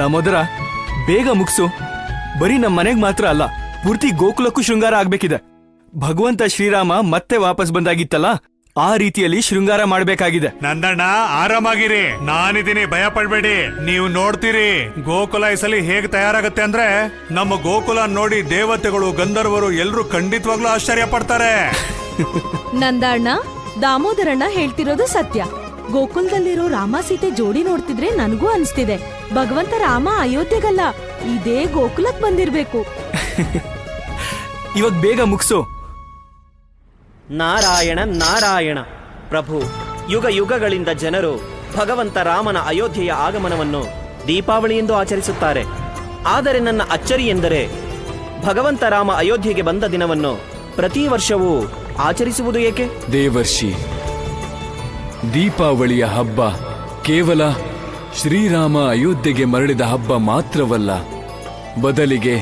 ದಾಮೋದರ, ಬೇಗ ಮುಗ್ಸು. ಬರೀ ನಮ್ಮ ಮನೆಗ್ ಮಾತ್ರ ಅಲ್ಲ, ಪೂರ್ತಿ ಗೋಕುಲಕ್ಕೂ ಶೃಂಗಾರ ಆಗ್ಬೇಕಿದೆ. ಭಗವಂತ ಶ್ರೀರಾಮ ಮತ್ತೆ ವಾಪಸ್ ಬಂದಾಗಿತ್ತಲ್ಲ, ಆ ರೀತಿಯಲ್ಲಿ ಶೃಂಗಾರ ಮಾಡ್ಬೇಕಾಗಿದೆ. ನಂದಣ್ಣ, ಆರಾಮಾಗಿರಿ, ನಾನಿದ್ದೀನಿ, ಭಯ ಪಡ್ಬೇಡಿ. ನೀವು ನೋಡ್ತೀರಿ ಗೋಕುಲ ಈ ಸಲ ಹೇಗ್ ತಯಾರಾಗತ್ತೆ ಅಂದ್ರೆ, ನಮ್ಮ ಗೋಕುಲ ನೋಡಿ ದೇವತೆಗಳು, ಗಂಧರ್ವರು ಎಲ್ರು ಖಂಡಿತವಾಗ್ಲೂ ಆಶ್ಚರ್ಯ ಪಡ್ತಾರೆ. ನಂದಣ್ಣ, ದಾಮೋದರಣ್ಣ ಹೇಳ್ತಿರೋದು ಸತ್ಯ. ಗೋಕುಲದಲ್ಲಿರೋ ರಾಮ ಸೀತೆ ಜೋಡಿ ನೋಡ್ತಿದ್ರೆ ನನಗೂ ಅನ್ಸ್ತಿದೆ, ಭಗವಂತ ರಾಮ ಅಯೋಧ್ಯೆಗಲ್ಲ, ಇದೇ ಗೋಕುಲಕ್ ಬಂದಿರ್ಬೇಕು. ಇವಾಗ ಬೇಗ ಮುಗ್ಸು. ನಾರಾಯಣ ನಾರಾಯಣ. ಪ್ರಭು, ಯುಗ ಯುಗಗಳಿಂದ ಜನರು ಭಗವಂತ ರಾಮನ ಅಯೋಧ್ಯೆಯ ಆಗಮನವನ್ನು ದೀಪಾವಳಿ ಎಂದು ಆಚರಿಸುತ್ತಾರೆ. ಆದರೆ ನನ್ನ ಅಚ್ಚರಿ ಎಂದರೆ, ಭಗವಂತ ರಾಮ ಅಯೋಧ್ಯೆಗೆ ಬಂದ ದಿನವನ್ನು ಪ್ರತಿ ವರ್ಷವೂ ಆಚರಿಸುವುದು ಏಕೆ? ದೇವರ್ಷಿ, ದೀಪಾವಳಿಯ ಹಬ್ಬ ಕೇವಲ ಶ್ರೀರಾಮ ಅಯೋಧ್ಯೆಗೆ ಮರಳಿದ ಹಬ್ಬ ಮಾತ್ರವಲ್ಲ, ಬದಲಿಗೆ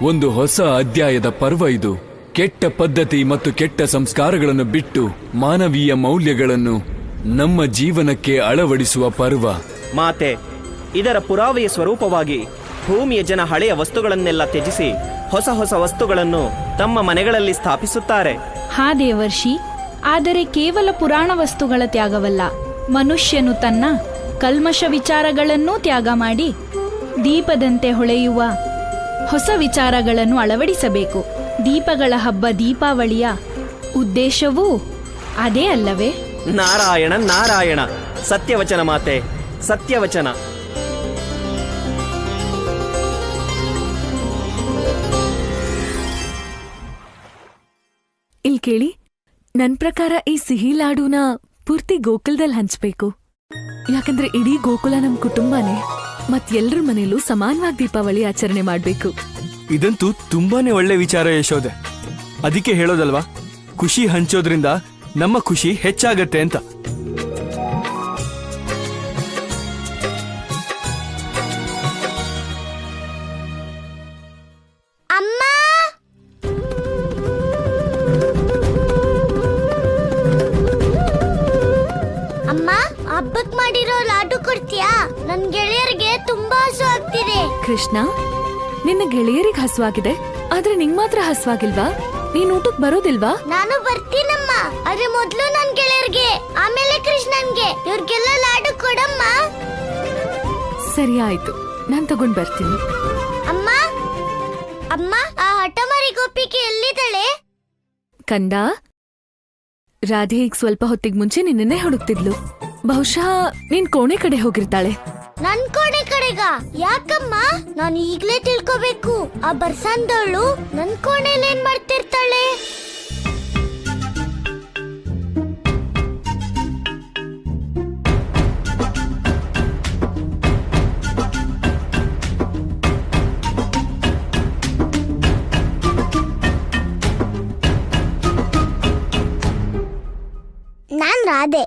ಒಂದು ಹೊಸ ಅಧ್ಯಾಯದ ಪರ್ವ ಇದು. ಕೆಟ್ಟ ಪದ್ಧತಿ ಮತ್ತು ಕೆಟ್ಟ ಸಂಸ್ಕಾರಗಳನ್ನು ಬಿಟ್ಟು ಮಾನವೀಯ ಮೌಲ್ಯಗಳನ್ನು ನಮ್ಮ ಜೀವನಕ್ಕೆ ಅಳವಡಿಸುವ ಪರ್ವ. ಮಾತೆ, ಇದರ ಪುರಾವೆಯ ಸ್ವರೂಪವಾಗಿ ಭೂಮಿಯ ಜನ ಹಳೆಯ ವಸ್ತುಗಳನ್ನೆಲ್ಲ ತ್ಯಜಿಸಿ ಹೊಸ ಹೊಸ ವಸ್ತುಗಳನ್ನು ತಮ್ಮ ಮನೆಗಳಲ್ಲಿ ಸ್ಥಾಪಿಸುತ್ತಾರೆ. ಹಾ ದೇವರ್ಷಿ, ಆದರೆ ಕೇವಲ ಪುರಾಣ ವಸ್ತುಗಳ ತ್ಯಾಗವಲ್ಲ, ಮನುಷ್ಯನು ತನ್ನ ಕಲ್ಮಶ ವಿಚಾರಗಳನ್ನೂ ತ್ಯಾಗ ಮಾಡಿ ದೀಪದಂತೆ ಹೊಳೆಯುವ ಹೊಸ ವಿಚಾರಗಳನ್ನು ಅಳವಡಿಸಬೇಕು. ದೀಪಗಳ ಹಬ್ಬ ದೀಪಾವಳಿಯ ಉದ್ದೇಶವೂ ಅದೇ ಅಲ್ಲವೇ? ನಾರಾಯಣ ನಾರಾಯಣ. ಸತ್ಯವಚನ ಮಾತೆ, ಸತ್ಯವಚನ. ಇಲ್ ಕೇಳಿ, ನನ್ ಪ್ರಕಾರ ಈ ಸಿಹಿ ಲಾಡುನ ಪೂರ್ತಿ ಗೋಕುಲದಲ್ಲಿ ಹಂಚ್ಬೇಕು. ಯಾಕಂದ್ರೆ ಇಡೀ ಗೋಕುಲ ನಮ್ ಕುಟುಂಬನೇ, ಮತ್ ಎಲ್ರ ಮನೇಲೂ ಸಮಾನವಾಗಿ ದೀಪಾವಳಿ ಆಚರಣೆ ಮಾಡ್ಬೇಕು. ಇದಂತೂ ತುಂಬಾನೇ ಒಳ್ಳೆ ವಿಚಾರ ಯಶೋದೆ. ಅದಕ್ಕೆ ಹೇಳೋದಲ್ವಾ, ಖುಷಿ ಹಂಚೋದ್ರಿಂದ ನಮ್ಮ ಖುಷಿ ಹೆಚ್ಚಾಗತ್ತೆ ಅಂತ. ಅಮ್ಮ, ಅಮ್ಮ, ಹಬ್ಬಕ್ ಮಾಡಿರೋ ಲಾಡು ಕೊಡ್ತೀಯಾ? ನನ್ ಗೆಳೆಯರಿಗೆ ತುಂಬಾ ಹಸು ಆಗ್ತಿದೆ. ಕೃಷ್ಣ, ನಿನ್ನ ಗೆಳೆಯರಿಗೆ ಹಸುವಾಗಿದೆ, ಆದ್ರೆ ನಿಂಗ್ ಮಾತ್ರ ಹಸುವಾಗಿಲ್ವಾ? ನೀನ್ ಊಟಕ್ ಬರೋದಿಲ್ವಾ? ನಾನು ಬರ್ತೀನಮ್ಮ, ಆದ್ರೆ ಮೊದ್ಲು ನನ್ ಗೆಳೆಯರಿಗೆ, ಆಮೇಲೆ ಕೃಷ್ಣನ್ಗೆ. ಇವ್ರಿಗೆಲ್ಲ ಲಾಡು ಕೊಡಮ್ಮ. ಸರಿ ಆಯ್ತು, ನಾನ್ ತಗೊಂಡ್ ಬರ್ತೀನಿ. ಅಮ್ಮ, ಅಮ್ಮ, ಆ ಹಠಮಾರಿ ಗೋಪಿಕೆ ಎಲ್ಲಿದ್ದಾಳೆ? ಕಂದ, ರಾಧೆ ಈಗ ಸ್ವಲ್ಪ ಹೊತ್ತಿಗೆ ಮುಂಚೆ ನಿನ್ನೆ ಹುಡುಕ್ತಿದ್ಲು. ಬಹುಶಃ ನೀನ್ ಕೋಣೆ ಕಡೆ ಹೋಗಿರ್ತಾಳೆ. ನನ್ ಕೋಣೆ ಕಡೆಗ? ಯಾಕಮ್ಮ? ನಾನು ಈಗ್ಲೇ ತಿಳ್ಕೋಬೇಕು. ಆ ಬರ್ಸಂದವಳು ನನ್ ಕೋಣೆಲಿ ಏನ್ ಮಾಡ್ತಿರ್ತಾಳೆ? ನಾನ್ ರಾಧೆ.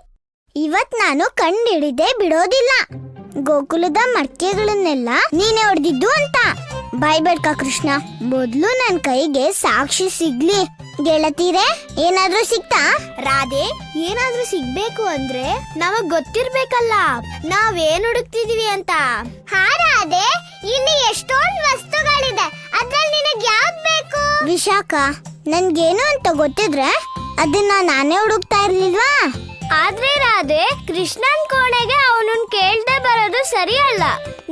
ಇವತ್ ನಾನು ಕಂಡಿಡಿದೆ ಬಿಡೋದಿಲ್ಲ. ಗೋಕುಲದ ಮರ್ಕೆಗಳನ್ನೆಲ್ಲ ನೀನೇ ಹೊಡೆದಿದ್ದು ಅಂತ. ಬಾಯ್ಬೇಡ್ಕ ಕೃಷ್ಣ, ಮೊದ್ಲು ನನ್ ಕೈಗೆ ಸಾಕ್ಷಿ ಸಿಗ್ಲಿ. ಗೆಳತೀರೆ, ಏನಾದ್ರೂ ಸಿಕ್ತಾ? ರಾಧೆ, ಏನಾದ್ರೂ ಸಿಗ್ಬೇಕು ಅಂದ್ರೆ ನಮಗ್ ಗೊತ್ತಿರ್ಬೇಕಲ್ಲ ನಾವೇನ್ ಹುಡುಕ್ತಿದೀವಿ ಅಂತ. ಹಾ ರಾಧೆ, ಇಲ್ಲಿ ಎಷ್ಟೊಂದ್ ವಸ್ತುಗಳಿದೆ, ಅದ್ರಲ್ಲಿ ನಿನಗ್ ಯಾವ್ದ್ ಬೇಕು? ವಿಶಾಖ, ನನ್ಗೇನು ಅಂತ ಗೊತ್ತಿದ್ರೆ ಅದನ್ನ ನಾನೇ ಹುಡುಕ್ತಾ ಇರ್ಲಿಲ್ವಾ? ಆದ್ರೆ ರಾಧೆ, ಕೃಷ್ಣನ್ ಕೋಣೆಗೆ ಅವನನ್ ಕೇಳ್ದೆ ಬರೋದು ಸರಿ ಅಲ್ಲ.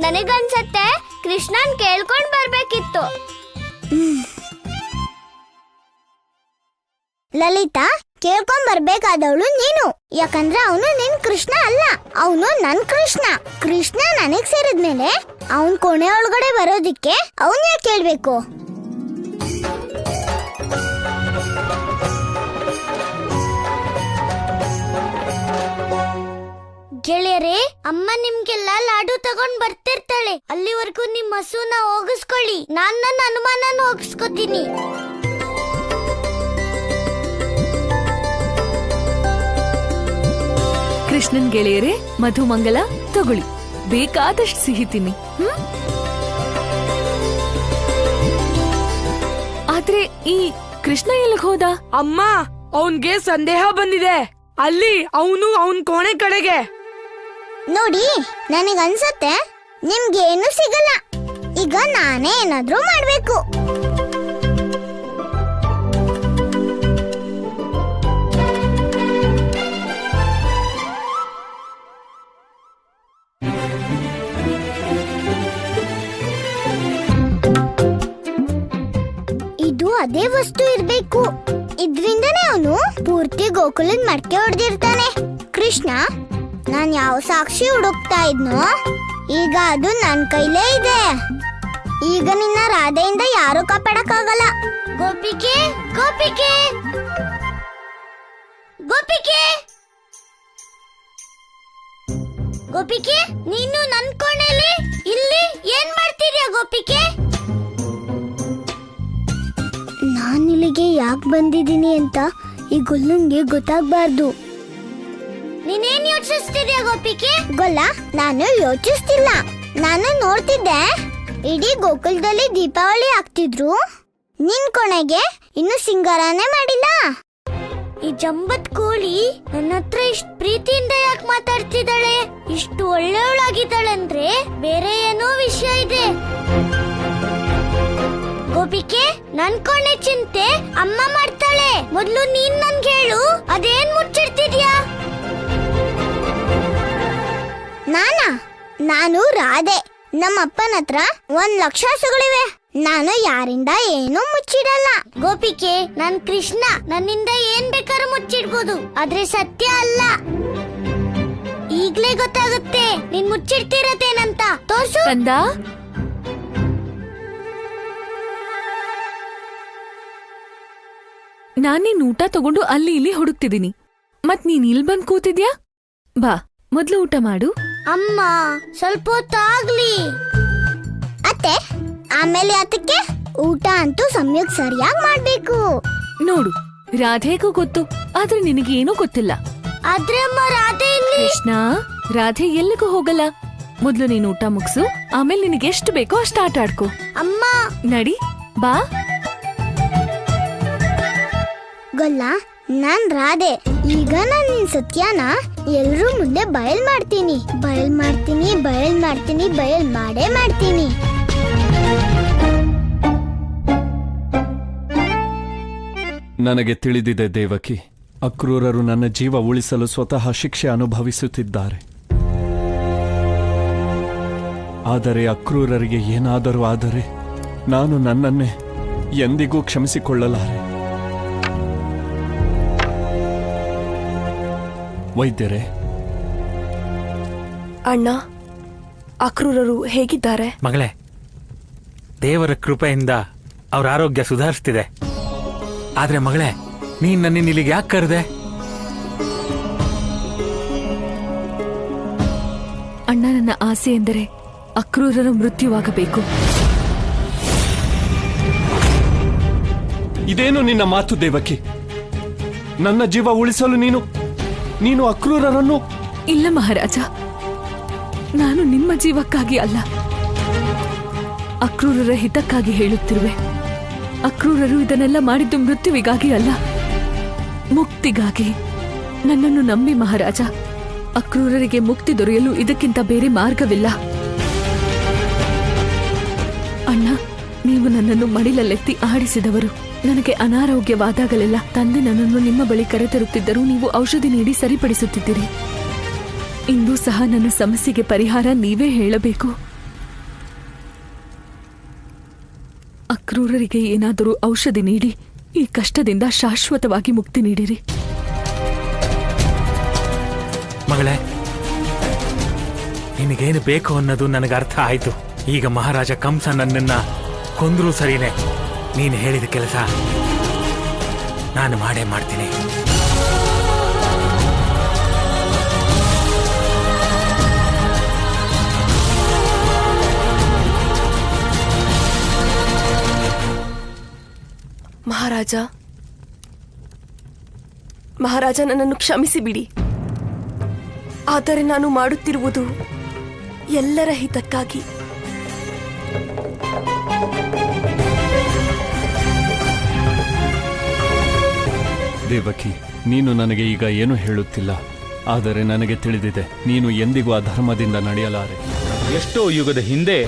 ನನಗನ್ಸತ್ತೆ ಕೃಷ್ಣನ್ ಕೇಳ್ಕೊಂಡ್ ಬರ್ಬೇಕಿತ್ತು. ಲಲಿತಾ, ಕೇಳ್ಕೊಂಡ್ ಬರ್ಬೇಕಾದವಳು ನೀನು. ಯಾಕಂದ್ರೆ ಅವನು ನಿನ್ ಕೃಷ್ಣ ಅಲ್ಲ, ಅವನು ನನ್ ಕೃಷ್ಣ. ಕೃಷ್ಣ ನನಗ್ ಸೇರಿದ್ಮೇಲೆ ಅವನ್ ಕೋಣೆ ಒಳಗಡೆ ಬರೋದಿಕ್ಕೆ ಅವನ್ ಯಾಕೆ ಕೇಳ್ಬೇಕು? ಗೆಳೆಯರೇ, ಅಮ್ಮ ನಿಮ್ಗೆಲ್ಲ ಲಾಡು ತಗೊಂಡ್ ಬರ್ತಿರ್ತಾಳೆ. ಅಲ್ಲಿವರೆಗೂ ನಿಮ್ ಹಸುನ ಹೋಗಿಸ್ಕೊಳ್ಳಿ, ನಾನ್ ನನ್ನ ಅನುಮಾನನ ಹೋಗಿಸ್ಕೊತೀನಿ. ಕೃಷ್ಣನ್ ಗೆಳೆಯರೇ, ಮಧುಮಂಗಲ ತಗೊಳ್ಳಿ, ಬೇಕಾದಷ್ಟು ಸಿಹಿ ತಿನ್ನಿ. ಆದ್ರೆ ಈ ಕೃಷ್ಣ ಎಲ್ಲಿಗೆ ಹೋದ? ಅಮ್ಮ, ಅವನ್ಗೆ ಸಂದೇಹ ಬಂದಿದೆ. ಅಲ್ಲಿ ಅವನು ಅವನ್ ಕೋಣೆ ಕಡೆಗೆ. ನೋಡಿ, ನನಗನ್ಸತ್ತೆ ನಿಮ್ಗೇನು ಸಿಗಲ್ಲ. ಈಗ ನಾನೇ ಏನಾದ್ರೂ ಮಾಡ್ಬೇಕು. ಇದು ಅದೇ ವಸ್ತು ಇರ್ಬೇಕು. ಇದ್ರಿಂದನೇ ಅವನು ಪೂರ್ತಿ ಗೋಕುಲದ ಮಡಕೆ ಹೊಡೆದಿರ್ತಾನೆ. ಕೃಷ್ಣ, ನಾನ್ ಯಾವ ಸಾಕ್ಷಿ ಹುಡುಕ್ತಾ ಇದ್ನೋ ಈಗ ಅದು ನನ್ ಕೈಲೇ ಇದೆ. ಈಗ ನಿನ್ನ ರಾಧೆಯಿಂದ ಯಾರು ಕಾಪಾಡಕ್ಕಾಗಲ್ಲ. ಗೋಪಿಕೆ, ಗೋಪಿಕೆ, ಗೋಪಿಕೆ, ಗೋಪಿಕೆ, ನೀನು ನನ್ ಕೋಣೆಲಿ ಇಲ್ಲಿ ಏನ್ ಮಾಡ್ತಿದ್ಯಾ ಗೋಪಿಕೆ? ನಾನು ಇಲ್ಲಿಗೆ ಯಾಕೆ ಬಂದಿದ್ದೀನಿ ಅಂತ ಈ ಗೊಲ್ಲಂಗೆ ಗೊತ್ತಾಗ್ಬಾರ್ದು. ನೀನೇನ್ ಯೋಚಿಸ್ತಿದ್ಯಾ ಗೋಪಿಕೆ? ಗೊಲ್ಲ, ನಾನು ಯೋಚಿಸ್ತಿಲ್ಲ. ನಾನು ನೋಡ್ತಿದ್ದೆ ಇಡೀ ಗೋಕುಲದಲ್ಲಿ ದೀಪಾವಳಿ ಆಗ್ತಿದ್ರು. ನಿನ್ ಕೊನೆಗೆ ಇನ್ನು ಸಿಂಗಾರನೇ ಮಾಡಿಲ್ಲ. ಈ ಜಂಬತ್ ಕೋಳಿ ನನ್ನ ಹತ್ರ ಇಷ್ಟು ಪ್ರೀತಿಯಿಂದ ಯಾಕೆ ಮಾತಾಡ್ತಿದ್ದಾಳೆ? ಇಷ್ಟು ಒಳ್ಳೆಯವಳಾಗಿದ್ದಾಳೆ ಅಂದ್ರೆ ಬೇರೆ ಏನೋ ವಿಷಯ ಇದೆ. ಗೋಪಿಕೆ, ನನ್ ಕೊನೆ ಚಿಂತೆ ಅಮ್ಮ ಮಾಡ್ತಾಳೆ. ಮೊದ್ಲು ನೀನ್ ನನ್ಗೆ ಹೇಳು, ಅದೇನ್ ಮುಚ್ಚಿಡ್ತಿದ್ಯಾ? ನಾನು ರಾಧೆ. ನಮ್ಮ ಅಪ್ಪನ ಹತ್ರ 1,00,000 ಹಸುಗಳಿವೆ. ನಾನು ಯಾರಿಂದ ಏನೂ ಮುಚ್ಚಿಡಲ್ಲ. ಗೋಪಿಕೆ, ನಾನ್ ಕೃಷ್ಣ. ನನ್ನಿಂದ ಏನ್ ಬೇಕಾದ್ರೂ ಮುಚ್ಚಿಡ್ಬೋದು, ಆದ್ರೆ ಸತ್ಯ ಅಲ್ಲ. ಈಗ್ಲೇ ಗೊತ್ತಾಗುತ್ತೆ ನೀನ್ ಮುಚ್ಚಿಡ್ತಿರತ್ತೇನಂತ. ತೋರ್ಸು. ಕಂದ, ನಾನೇನ್ ಊಟ ತಗೊಂಡು ಅಲ್ಲಿ ಇಲ್ಲಿ ಹುಡುಕ್ತಿದ್ದೀನಿ, ಮತ್ ನೀನ್ ಇಲ್ಲಿ ಬಂದ್ ಕೂತಿದ್ಯಾ? ಬಾ, ಮೊದ್ಲು ಊಟ ಮಾಡು. ಅಮ್ಮ, ಸ್ವಲ್ಪ ಹೊತ್ತಾಗ್ಲಿ. ಅತ್ತೆ, ಆಮೇಲೆ ಅದಕ್ಕೆ ಊಟ ಅಂತೂ ಸಮಯಕ್ಕೆ ಸರಿಯಾಗಿ ಮಾಡ್ಬೇಕು. ನೋಡು, ರಾಧೆಗೂ ಗೊತ್ತು, ಆದ್ರೆ ನಿನಗೇನೂ ಗೊತ್ತಿಲ್ಲ. ಆದ್ರೆ ಅಮ್ಮ, ರಾಧೆ ಇಲ್ಲಿ. ಕೃಷ್ಣ, ರಾಧೆ ಎಲ್ಲಿಗೂ ಹೋಗಲ್ಲ. ಮೊದ್ಲು ನೀನು ಊಟ ಮುಗ್ಸು, ಆಮೇಲೆ ನಿನಗೆ ಎಷ್ಟು ಬೇಕೋ ಅಷ್ಟು ಆಟ ಆಡ್ಕೋ. ಅಮ್ಮ, ನಡಿ, ಬಾ. ಗೊಲ್ಲ, ನಾನ್ ರಾಧೆ. ಈಗ ನಾನ್ ನಿನ್ ಸತ್ಯನ ಎಲ್ರೂ ಮುಂದೆ ಬಯಲ್ ಮಾಡ್ತೀನಿ. ಬಯಲ್ ಮಾಡೇ ಮಾಡ್ತೀನಿ. ನನಗೆ ತಿಳಿದಿದೆ ದೇವಕಿ, ಅಕ್ರೂರರು ನನ್ನ ಜೀವ ಉಳಿಸಲು ಸ್ವತಃ ಶಿಕ್ಷೆ ಅನುಭವಿಸುತ್ತಿದ್ದಾರೆ. ಆದರೆ ಅಕ್ರೂರರಿಗೆ ಏನಾದರೂ ಆದರೆ ನಾನು ನನ್ನನ್ನೇ ಎಂದಿಗೂ ಕ್ಷಮಿಸಿಕೊಳ್ಳಲಾರೆ. ವೈದ್ಯರೇ, ಅಣ್ಣ, ಅಕ್ರೂರರು ಹೇಗಿದ್ದಾರೆ? ಮಗಳೇ, ದೇವರ ಕೃಪೆಯಿಂದ ಅವ್ರ ಆರೋಗ್ಯ ಸುಧಾರಿಸ್ತಿದೆ. ಆದ್ರೆ ಮಗಳೇ, ನೀನ್ ನನ್ನ ಇಲ್ಲಿಗೆ ಯಾಕೆ ಕರೆದೆ? ಅಣ್ಣ, ನನ್ನ ಆಸೆ ಎಂದರೆ ಅಕ್ರೂರರ ಮೃತ್ಯುವಾಗಬೇಕು. ಇದೇನು ನಿನ್ನ ಮಾತು ದೇವಕಿ? ನನ್ನ ಜೀವ ಉಳಿಸಲು ನೀನು ಅಕ್ರೂರರನ್ನು? ಇಲ್ಲ ಮಹಾರಾಜ, ನಾನು ನಿಮ್ಮ ಜೀವಕ್ಕಾಗಿ ಅಲ್ಲ, ಅಕ್ರೂರರ ಹಿತಕ್ಕಾಗಿ ಹೇಳುತ್ತಿರುವೆ. ಅಕ್ರೂರರು ಇದನ್ನೆಲ್ಲ ಮಾಡಿದ್ದು ಮೃತ್ಯುವಿಗಾಗಿ ಅಲ್ಲ, ಮುಕ್ತಿಗಾಗಿ. ನನ್ನನ್ನು ನಂಬಿ ಮಹಾರಾಜ, ಅಕ್ರೂರರಿಗೆ ಮುಕ್ತಿ ದೊರೆಯಲು ಇದಕ್ಕಿಂತ ಬೇರೆ ಮಾರ್ಗವಿಲ್ಲ. ಅಣ್ಣ, ನೀವು ನನ್ನನ್ನು ಮಡಿಲಲ್ಲೆತ್ತಿ ಆಡಿಸಿದವರು. ನನಗೆ ಅನಾರೋಗ್ಯವಾದಾಗಲೆಲ್ಲ ತಂದೆ ನನ್ನನ್ನು ನಿಮ್ಮ ಬಳಿ ಕರೆತರುತ್ತಿದ್ದರೂ ನೀವು ಔಷಧಿ ನೀಡಿ ಸರಿಪಡಿಸುತ್ತಿದ್ದೀರಿ. ಇಂದು ಸಹ ನನ್ನ ಸಮಸ್ಯೆಗೆ ಪರಿಹಾರ ನೀವೇ ಹೇಳಬೇಕು. ಅಕ್ರೂರರಿಗೆ ಏನಾದರೂ ಔಷಧಿ ನೀಡಿ ಈ ಕಷ್ಟದಿಂದ ಶಾಶ್ವತವಾಗಿ ಮುಕ್ತಿ ನೀಡಿರಿ. ಮಗಳೇ, ನಿನಗೇನು ಬೇಕು ಅನ್ನೋದು ನನಗೆ ಅರ್ಥ ಆಯ್ತು. ಈಗ ಮಹಾರಾಜ ಕಂಸ ನನ್ನನ್ನ ಕೊಂದ್ರೂ ಸರಿನೇ, ನೀನು ಹೇಳಿದ ಕೆಲಸ ನಾನು ಮಾಡೇ ಮಾಡ್ತೀನಿ. ಮಹಾರಾಜ, ನನ್ನನ್ನು ಕ್ಷಮಿಸಿ ಬಿಡಿ. ಆದರೆ ನಾನು ಮಾಡುತ್ತಿರುವುದು ಎಲ್ಲರ ಹಿತಕ್ಕಾಗಿ. ದೇವಕಿ, ನೀನು ನನಗೆ ಈಗ ಏನು ಹೇಳುತ್ತಿಲ್ಲ, ಆದರೆ ನನಗೆ ತಿಳಿದಿದೆ ನೀನು ಎಂದಿಗೂ ಅಧರ್ಮದಿಂದ ನಡೆಯಲಾರೆ. ಎಷ್ಟೋ ಯುಗದ ಹಿಂದೆ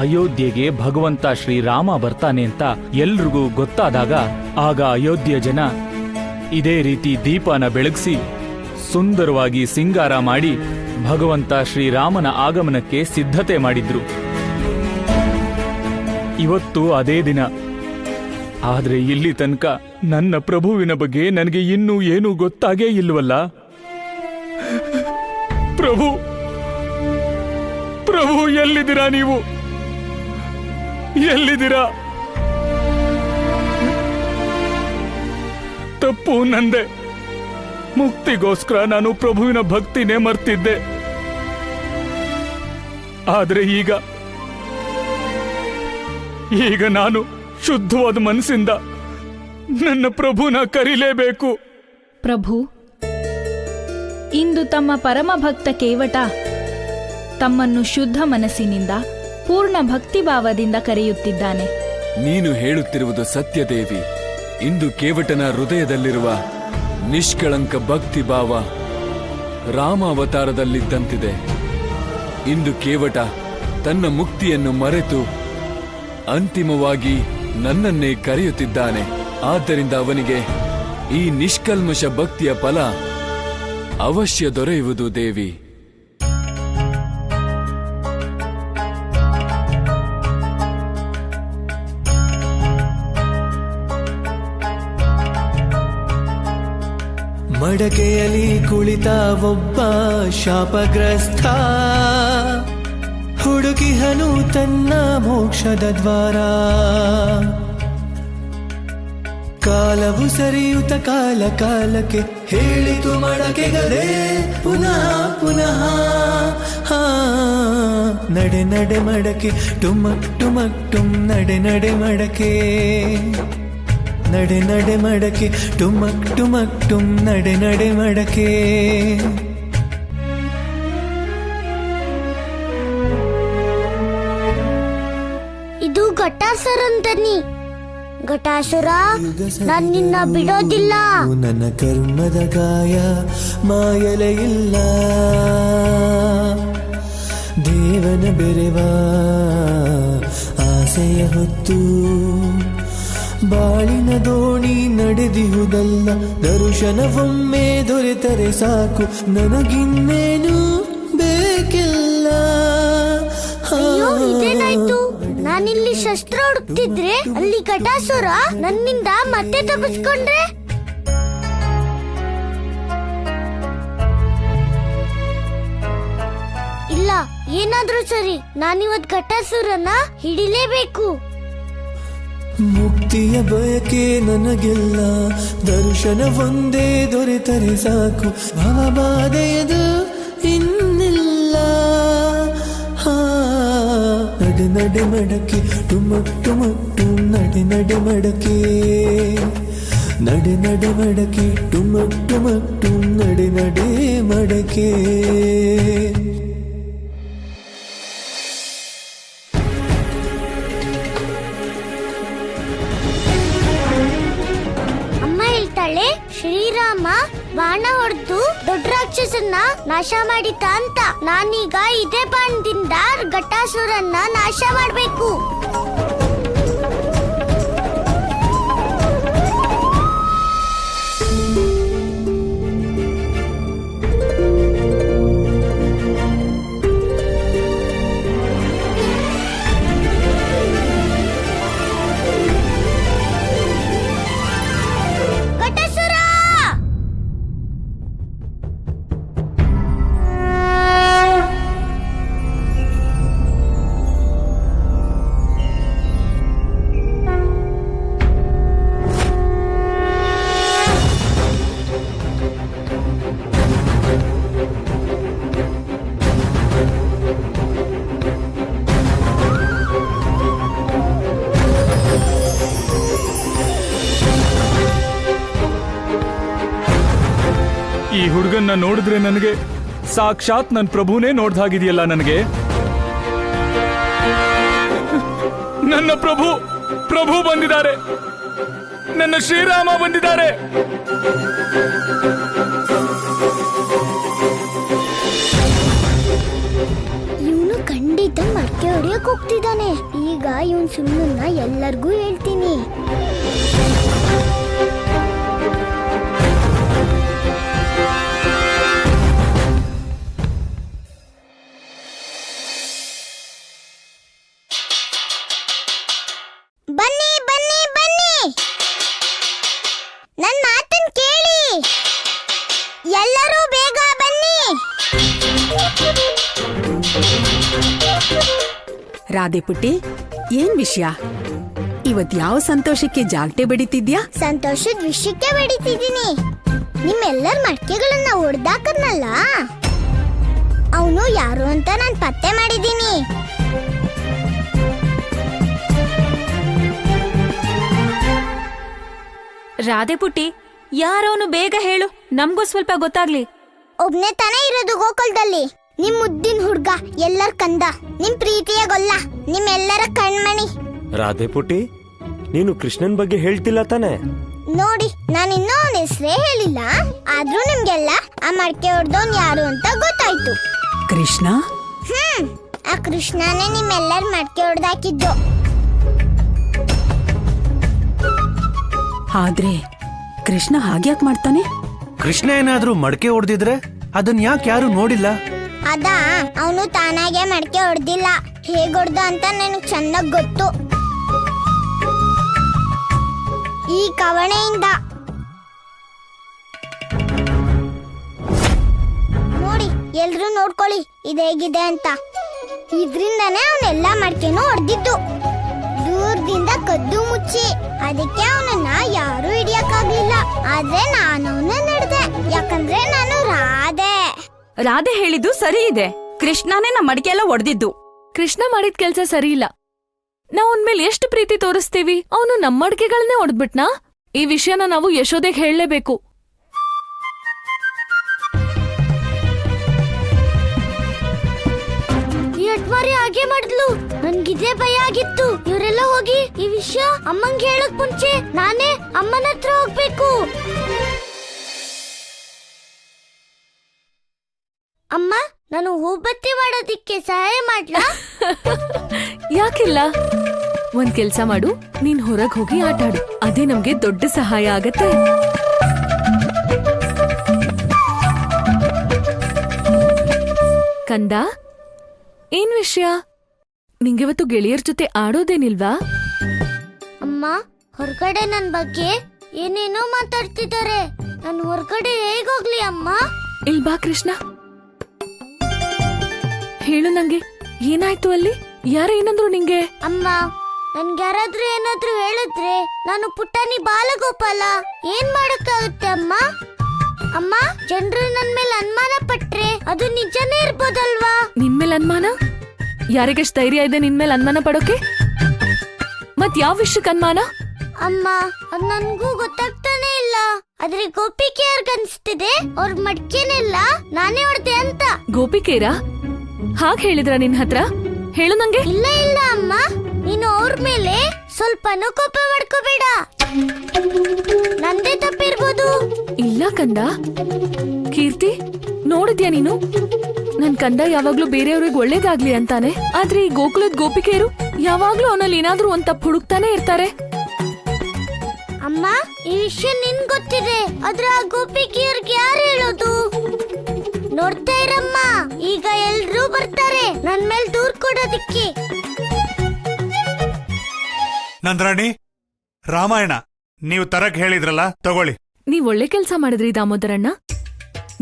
ಅಯೋಧ್ಯೆಗೆ ಭಗವಂತ ಶ್ರೀರಾಮ ಬರ್ತಾನೆ ಅಂತ ಎಲ್ರಿಗೂ ಗೊತ್ತಾದಾಗ ಆಗ ಅಯೋಧ್ಯೆಯ ಜನ ಇದೇ ರೀತಿ ದೀಪನ ಬೆಳಗಿಸಿ ಸುಂದರವಾಗಿ ಸಿಂಗಾರ ಮಾಡಿ ಭಗವಂತ ಶ್ರೀರಾಮನ ಆಗಮನಕ್ಕೆ ಸಿದ್ಧತೆ ಮಾಡಿದ್ರು. ಇವತ್ತು ಅದೇ ದಿನ. ಆದ್ರೆ ಇಲ್ಲಿ ತನಕ ನನ್ನ ಪ್ರಭುವಿನ ಬಗ್ಗೆ ನನಗೆ ಇನ್ನೂ ಏನೂ ಗೊತ್ತಾಗೇ ಇಲ್ವಲ್ಲ. ಪ್ರಭು ಪ್ರಭು ಎಲ್ಲಿದ್ದೀರಾ? ನೀವು ಎಲ್ಲಿದ್ದೀರಾ? ತಪ್ಪು ನಂದೆ. ಮುಕ್ತಿಗೋಸ್ಕರ ನಾನು ಪ್ರಭುವಿನ ಭಕ್ತಿನೇ ಮರ್ತಿದ್ದೆ. ಆದ್ರೆ ಈಗ ನಾನು ಶುದ್ಧವಾದ ಮನಸ್ಸಿಂದ ನನ್ನ ಪ್ರಭುನ ಕರೀಲೇಬೇಕು. ಪ್ರಭು, ಇಂದು ತಮ್ಮ ಪರಮ ಭಕ್ತ ಕೇವಟ ತಮ್ಮನ್ನು ಶುದ್ಧ ಮನಸ್ಸಿನಿಂದ ಪೂರ್ಣ ಭಕ್ತಿಭಾವದಿಂದ ಕರೆಯುತ್ತಿದ್ದಾನೆ. ನೀನು ಹೇಳುತ್ತಿರುವುದು ಸತ್ಯದೇವಿ. ಇಂದು ಕೇವಟನ ಹೃದಯದಲ್ಲಿರುವ ನಿಷ್ಕಳಂಕ ಭಕ್ತಿ ಭಾವ ರಾಮ ಅವತಾರದಲ್ಲಿದ್ದಂತಿದೆ. ಇಂದು ಕೇವಟ ತನ್ನ ಮುಕ್ತಿಯನ್ನು ಮರೆತು ಅಂತಿಮವಾಗಿ ನನ್ನನ್ನೇ ಕರೆಯುತ್ತಿದ್ದಾನೆ. ಆದ್ದರಿಂದ ಅವನಿಗೆ ಈ ನಿಷ್ಕಲ್ಮಶ ಭಕ್ತಿಯ ಫಲ ಅವಶ್ಯ ದೊರೆಯುವುದು ದೇವಿ. ಮಡಕೆಯಲ್ಲಿ ಕುಳಿತ ಒಬ್ಬ ಶಾಪಗ್ರಸ್ತ ಹುಡುಕಿಹನು ತನ್ನ ಮೋಕ್ಷದ ದ್ವಾರ. ಕಾಲವು ಸರಿಯುತ್ತ ಕಾಲ ಕಾಲಕ್ಕೆ ಹೇಳಿತು ಮಡಕೆಗಲೇ ಪುನಃ ಪುನಃ. ನಡೆ ನಡೆ ಮಡಕೆ ಟುಮಕ್ ಟುಮಕ್ ಟುಮ್ ನಡೆ ನಡೆ ಮಡಕೆ. ನಡೆ ನಡೆ ಮಡಕೆ ಟುಮಕ್ ಟುಮಕ್ ಟುಮ್ ನಡೆ ನಡೆ ಮಡಕೆ. ಇದು ಘಟಾಸುರಂತನಿ. ಘಟಾಸುರ, ನಾನು ನಿನ್ನ ಬಿಡೋದಿಲ್ಲ. ನನ್ನ ಕರ್ಮದ ಗಾಯ ಮಾಯಲೆ ಇಲ್ಲ. ದೇವನ ಬೆರೆವ ಆಸೆಯ ಹೊತ್ತು ಬಾಳಿನ ದೋಣಿ ನಡೆದಿಹುದಲ್ಲ. ದರ್ಶನವೊಮ್ಮೆ ದೊರೆತರೆ ಸಾಕು, ನನಗಿನ್ನೇನು ಬೇಕಿಲ್ಲ. ಇದೇನಾಯ್ತು? ನಾನಿಲ್ಲಿ ಶಸ್ತ್ರ ಹುಡುಕ್ತಿದ್ರೆ ಅಲ್ಲಿ ಘಟಾಸುರ ನನ್ನಿಂದ ಮತ್ತೆ ತಪ್ಪಿಸ್ಕೊಂಡ್ರೆ? ಇಲ್ಲ, ಏನಾದ್ರೂ ಸರಿ, ನಾನಿವತ್ ಘಟಾಸುರನ ಹಿಡಿಲೇಬೇಕು. ಮುಕ್ತಿಯ ಬಯಕೆ ನನಗೆಲ್ಲ, ದರ್ಶನ ಒಂದೇ ದೊರೆತರೆ ಸಾಕು. ಭವಬಾಧೆಯದು ಇನ್ನಿಲ್ಲ. ನಡೆ ನಡೆ ಮಡಕೆ ಟುಮಕ್ ಟುಮಕ್ ಟುಮ್ ನಡೆ ನಡೆ ಮಡಕೆ. ನಡೆ ನಡೆ ಮಡಕೆ ಟುಮಕ್ ಟುಮಕ್ ಟುಮ್ ನಡೆ ನಡೆ ಮಡಕೆ. ಶ್ರೀರಾಮ ಬಾಣ ಹೊಡೆದು ದೊಡ್ಡ ರಾಕ್ಷಸನ್ನ ನಾಶ ಮಾಡಿತ ಅಂತ. ನಾನೀಗ ಇದೇ ಬಾಣದಿಂದ ಘಟಾಸುರನ್ನ ನಾಶ ಮಾಡ್ಬೇಕು. ಈ ಹುಡುಗನ್ನ ನೋಡಿದ್ರೆ ನನಗೆ ಸಾಕ್ಷಾತ್ ನನ್ನ ಪ್ರಭುನೇ ನೋಡ್ದಾಗಿದೆಯಲ್ಲ. ನನಗೆ ನನ್ನ ಪ್ರಭು ಬಂದಿದ್ದಾರೆ. ನನ್ನ ಶ್ರೀರಾಮ ಬಂದಿದ್ದಾರೆ. ಇವನು ಹೊಡಿಯಕ್ ಹೋಗ್ತಿದ್ದಾನೆ. ಈಗ ಇವನ್ ಸುಳ್ಳನ್ನ ಎಲ್ಲರಿಗೂ ಹೇಳ್ತೀನಿ. ಬನ್ನಿ ಬನ್ನಿ ಬನ್ನಿ, ನನ್ ಮಾತನ್ ಕೇಳಿ, ಎಲ್ಲರೂ ಬೇಗ ಬನ್ನಿ. ರಾಧೆ ಪುಟ್ಟಿ, ಏನ್ ವಿಷಯ? ಇವತ್ ಯಾವ ಸಂತೋಷಕ್ಕೆ ಜಾಗಟೆ ಬಡಿತಿದ್ಯಾ? ಸಂತೋಷದ ವಿಷಯಕ್ಕೆ ಬಡಿತಿದ್ದೀನಿ. ನಿಮ್ಮೆಲ್ಲರ ಮಡಿಕೆಗಳನ್ನ ಹೊಡ್ದಾಕದ್ನಲ್ಲ, ಅವನು ಯಾರು ಅಂತ ನಾನ್ ಪತ್ತೆ ಮಾಡಿದ್ದೀನಿ. ರಾಧೆ ಪುಟ್ಟಿ, ಯಾರವನು? ಬೇಗ ಹೇಳು, ನಮ್ಗೂ ಸ್ವಲ್ಪ ಗೊತ್ತಾಗ್ಲಿ. ಒಬ್ನೇ ತಾನೇ ಇರೋದು ಗೋಕುಲದಲ್ಲಿ. ನಿಮ್ ಮುದ್ದಿನ ಹುಡ್ಗ, ಎಲ್ಲರ ಕಂದ, ನಿಮ್ ಪ್ರೀತಿಯ ಗೊಲ್ಲ, ನಿಮ್ಮೆಲ್ಲರ ಕಣ್ಮಣಿ. ರಾಧೆ ಪುಟ್ಟಿ, ನೀನು ಕೃಷ್ಣನ್ ಬಗ್ಗೆ ಹೇಳ್ತಿಲ್ಲ ತಾನೆ? ನೋಡಿ, ನಾನು ಇನ್ನೂ ಅವನ ಹೆಸರೇ ಹೇಳಿಲ್ಲ, ಆದ್ರೂ ನಿಮ್ಗೆಲ್ಲ ಆ ಮಡಿಕೆ ಹೊಡ್ದವನ್ ಯಾರು ಅಂತ ಗೊತ್ತಾಯ್ತು. ಕೃಷ್ಣ? ಆ ಕೃಷ್ಣನೇ ನಿಮ್ಮೆಲ್ಲರ ಮಡಿಕೆ ಹೊಡ್ದಾಕಿದ್ದು. ಆದ್ರೆ ಕೃಷ್ಣ ಹಾಗ್ಯಾಕ್ ಮಾಡ್ತಾನೆ? ಕೃಷ್ಣ ಏನಾದ್ರೂ ಮಡಕೆ ಹೊಡೆದಿದ್ರೆ ಅದನ್ ಯಾಕೆ ಯಾರು ನೋಡಿಲ್ಲ? ಅದಾ, ಅವನು ತಾನಾಗೆ ಮಡಿಕೆ ಹೊಡ್ದಿಲ್ಲ. ಹೇಗ್ ಹೊಡ್ದ ಅಂತ ನನಗ್ ಚೆನ್ನಾಗ್ ಗೊತ್ತು. ಈ ಕವಣೆಯಿಂದ ನೋಡಿ, ಎಲ್ರೂ ನೋಡ್ಕೊಳ್ಳಿ ಇದೇಗಿದೆ ಅಂತ. ಇದ್ರಿಂದಾನೇ ಅವನೆಲ್ಲ ಮಡಿಕೆನೂ ಹೊಡ್ದಿದ್ದು, ದೂರದಿಂದ ಕದ್ದು ಮುಚ್ಚಿ. ಅದಕ್ಕೆ ಅವನನ್ನ ಯಾರು ಹಿಡಿಯಕ್ಕಾಗ್ಲಿಲ್ಲ. ಆದ್ರೆ ನಾನು ಅವನನ್ನ ಹಿಡ್ದೆ, ಯಾಕಂದ್ರೆ ನಾನು ರಾಧೆ ಹೇಳಿದ್ದು ಸರಿ ಇದೆ. ಕೃಷ್ಣನೇ ನಮ್ಮ ಮಡಿಕೆ ಎಲ್ಲ ಹೊಡೆದಿದ್ದು. ಕೃಷ್ಣ ಮಾಡಿದ ಕೆಲ್ಸ ಸರಿ ಇಲ್ಲ. ನಾವ್ ಅವನ್ ಮೇಲೆ ಎಷ್ಟು ಪ್ರೀತಿ ತೋರಿಸ್ತೀವಿ, ಅವನು ನಮ್ಮ ಮಡಿಕೆಗಳನ್ನೇ ಹೊಡೆದ್ಬಿಟ್ನಾ? ಈ ವಿಷಯನ ನಾವು ಯಶೋದೆಗೆ ಹೇಳಲೇಬೇಕು. ಅಟ್ಮಾರಿ ಹಾಗೆ ಮಾಡಿದ್ಲು. ನನ್ಗಿದೇ ಭಯ ಆಗಿತ್ತು. ಇವರೆಲ್ಲ ಹೋಗಿ ಈ ವಿಷಯ ಅಮ್ಮಂಗೆ ಹೇಳಕ್ ಮುಂಚೆ ನಾನೇ ಅಮ್ಮನ ಹತ್ರ ಹೋಗ್ಬೇಕು. ಅಮ್ಮ, ನಾನು ಹೂಬತ್ತಿ ಮಾಡೋದಿಕ್ಕೆ ಸಹಾಯ ಮಾಡ್ಲಾ? ಯಾಕಿಲ್ಲ? ಒಂದ್ ಕೆಲ್ಸ ಮಾಡು, ನೀನ್ ಹೊರಗ್ ಹೋಗಿ ಆಟಾಡು. ಅದೇ ನಮ್ಗೆ ದೊಡ್ಡ ಸಹಾಯ ಆಗತ್ತೆ. ಕಂದ, ಏನ್ ವಿಷಯ? ನಿಂಗಿವತ್ತು ಗೆಳೆಯರ ಜೊತೆ ಆಡೋದೇನಿಲ್ವಾ? ಅಮ್ಮ, ಹೊರಗಡೆ ನನ್ ಬಗ್ಗೆ ಏನೇನೋ ಮಾತಾಡ್ತಿದ್ದಾರೆ. ನಾನು ಹೊರಗಡೆ ಹೇಗೋಗ್ಲಿ ಅಮ್ಮ? ಇಲ್ ಬಾ ಕೃಷ್ಣ, ಹೇಳು ನಂಗೆ, ಏನಾಯ್ತು ಅಲ್ಲಿ? ಯಾರೇನಂದ್ರು ನಿಂಗೆ? ಅಮ್ಮ, ನನ್ಗೆ ಯಾರಾದ್ರೂ ಏನಾದ್ರೂ ಹೇಳಿದ್ರೆ ನಾನು ಪುಟ್ಟನಿ ಬಾಲಗೋಪಾಲ. ಏನ್ ಮಾಡಕ್ಕಾಗುತ್ತೆ ಅಮ್ಮ? ಅಮ್ಮ, ಜನರು ನನ್ ಮೇಲೆ ಅನುಮಾನ ಪಟ್ರೆ ಅದು ನಿಜನೇ ಇರ್ಬೋದಲ್ವಾ? ನಿನ್ಮೇಲೆ ಅನುಮಾನ? ಯಾರಿಗೆಷ್ಟು ಧೈರ್ಯ ಇದೆ ನಿನ್ಮೇಲೆ ಅನುಮಾನ ಪಡೋಕೆ? ಮತ್ ಯಾವ ವಿಷಯಕ್ಕೆ ಅನುಮಾನ? ಅಮ್ಮ, ಅದ್ ನನ್ಗೂ ಗೊತ್ತಾಗ್ತಾನೆ ಇಲ್ಲ. ಆದ್ರೆ ಗೋಪಿಕೆಯರ್ಗ್ ಅನ್ಸ್ತಿದೆ ಅವ್ರ ಮಡ್ಕೆನೆಲ್ಲ ನಾನೇ ಹೊಡ್ದೆ ಅಂತ. ಗೋಪಿಕೇರ ಹಾಗೆ ಹೇಳಿದ್ರ ನಿನ್ ಹತ್ರ? ಹೇಳು ನಂಗೆ. ಇಲ್ಲ ಇಲ್ಲ ಅಮ್ಮ, ನೀನು ಅವ್ರ ಮೇಲೆ ಸ್ವಲ್ಪನೂ ಕೋಪ ಮಾಡ್ಕೋಬೇಡ. ನಂದೇ ತಪ್ಪಿರ್ಬೋದು. ಇಲ್ಲ ಕಂದ. ಕೀರ್ತಿ, ನೋಡಿದ್ಯಾ ನೀನು? ನನ್ ಕಂದ ಯಾವಾಗ್ಲೂ ಬೇರೆಯವ್ರಿಗೆ ಒಳ್ಳೇದಾಗ್ಲಿ ಅಂತಾನೆ, ಆದ್ರೆ ಈ ಗೋಕುಲದ ಗೋಪಿಕೆಯರು ಯಾವಾಗ್ಲೂ ಅವನಲ್ಲಿ ಏನಾದ್ರೂ ಒಂದ್ ತಪ್ಪು ಹುಡುಕ್ತಾನೆ ಇರ್ತಾರೆ. ಅಮ್ಮ, ಈ ವಿಷಯ ನಿನ್ ಗೊತ್ತಿದೆ, ಆದ್ರೆ ಆ ಗೋಪಿಕೆಯರ್ಗೆ ಯಾರು ಹೇಳೋದು? ನೋಡ್ತಾ ಇರಮ್ಮ, ಈಗ ಎಲ್ರೂ ಬರ್ತಾರೆ ನನ್ ಮೇಲ್ ದೂರ್ ಕೊಡೋದಿಕ್ಕೆ. ನಂದ್ರಾಣಿ, ರಾಮಾಯಣ ನೀವು ತರಕ್ ಹೇಳಿದ್ರಲ್ಲ, ತಗೊಳ್ಳಿ. ನೀವ್ ಒಳ್ಳೆ ಕೆಲ್ಸ ಮಾಡಿದ್ರಿ ದಾಮೋದರಣ್ಣ.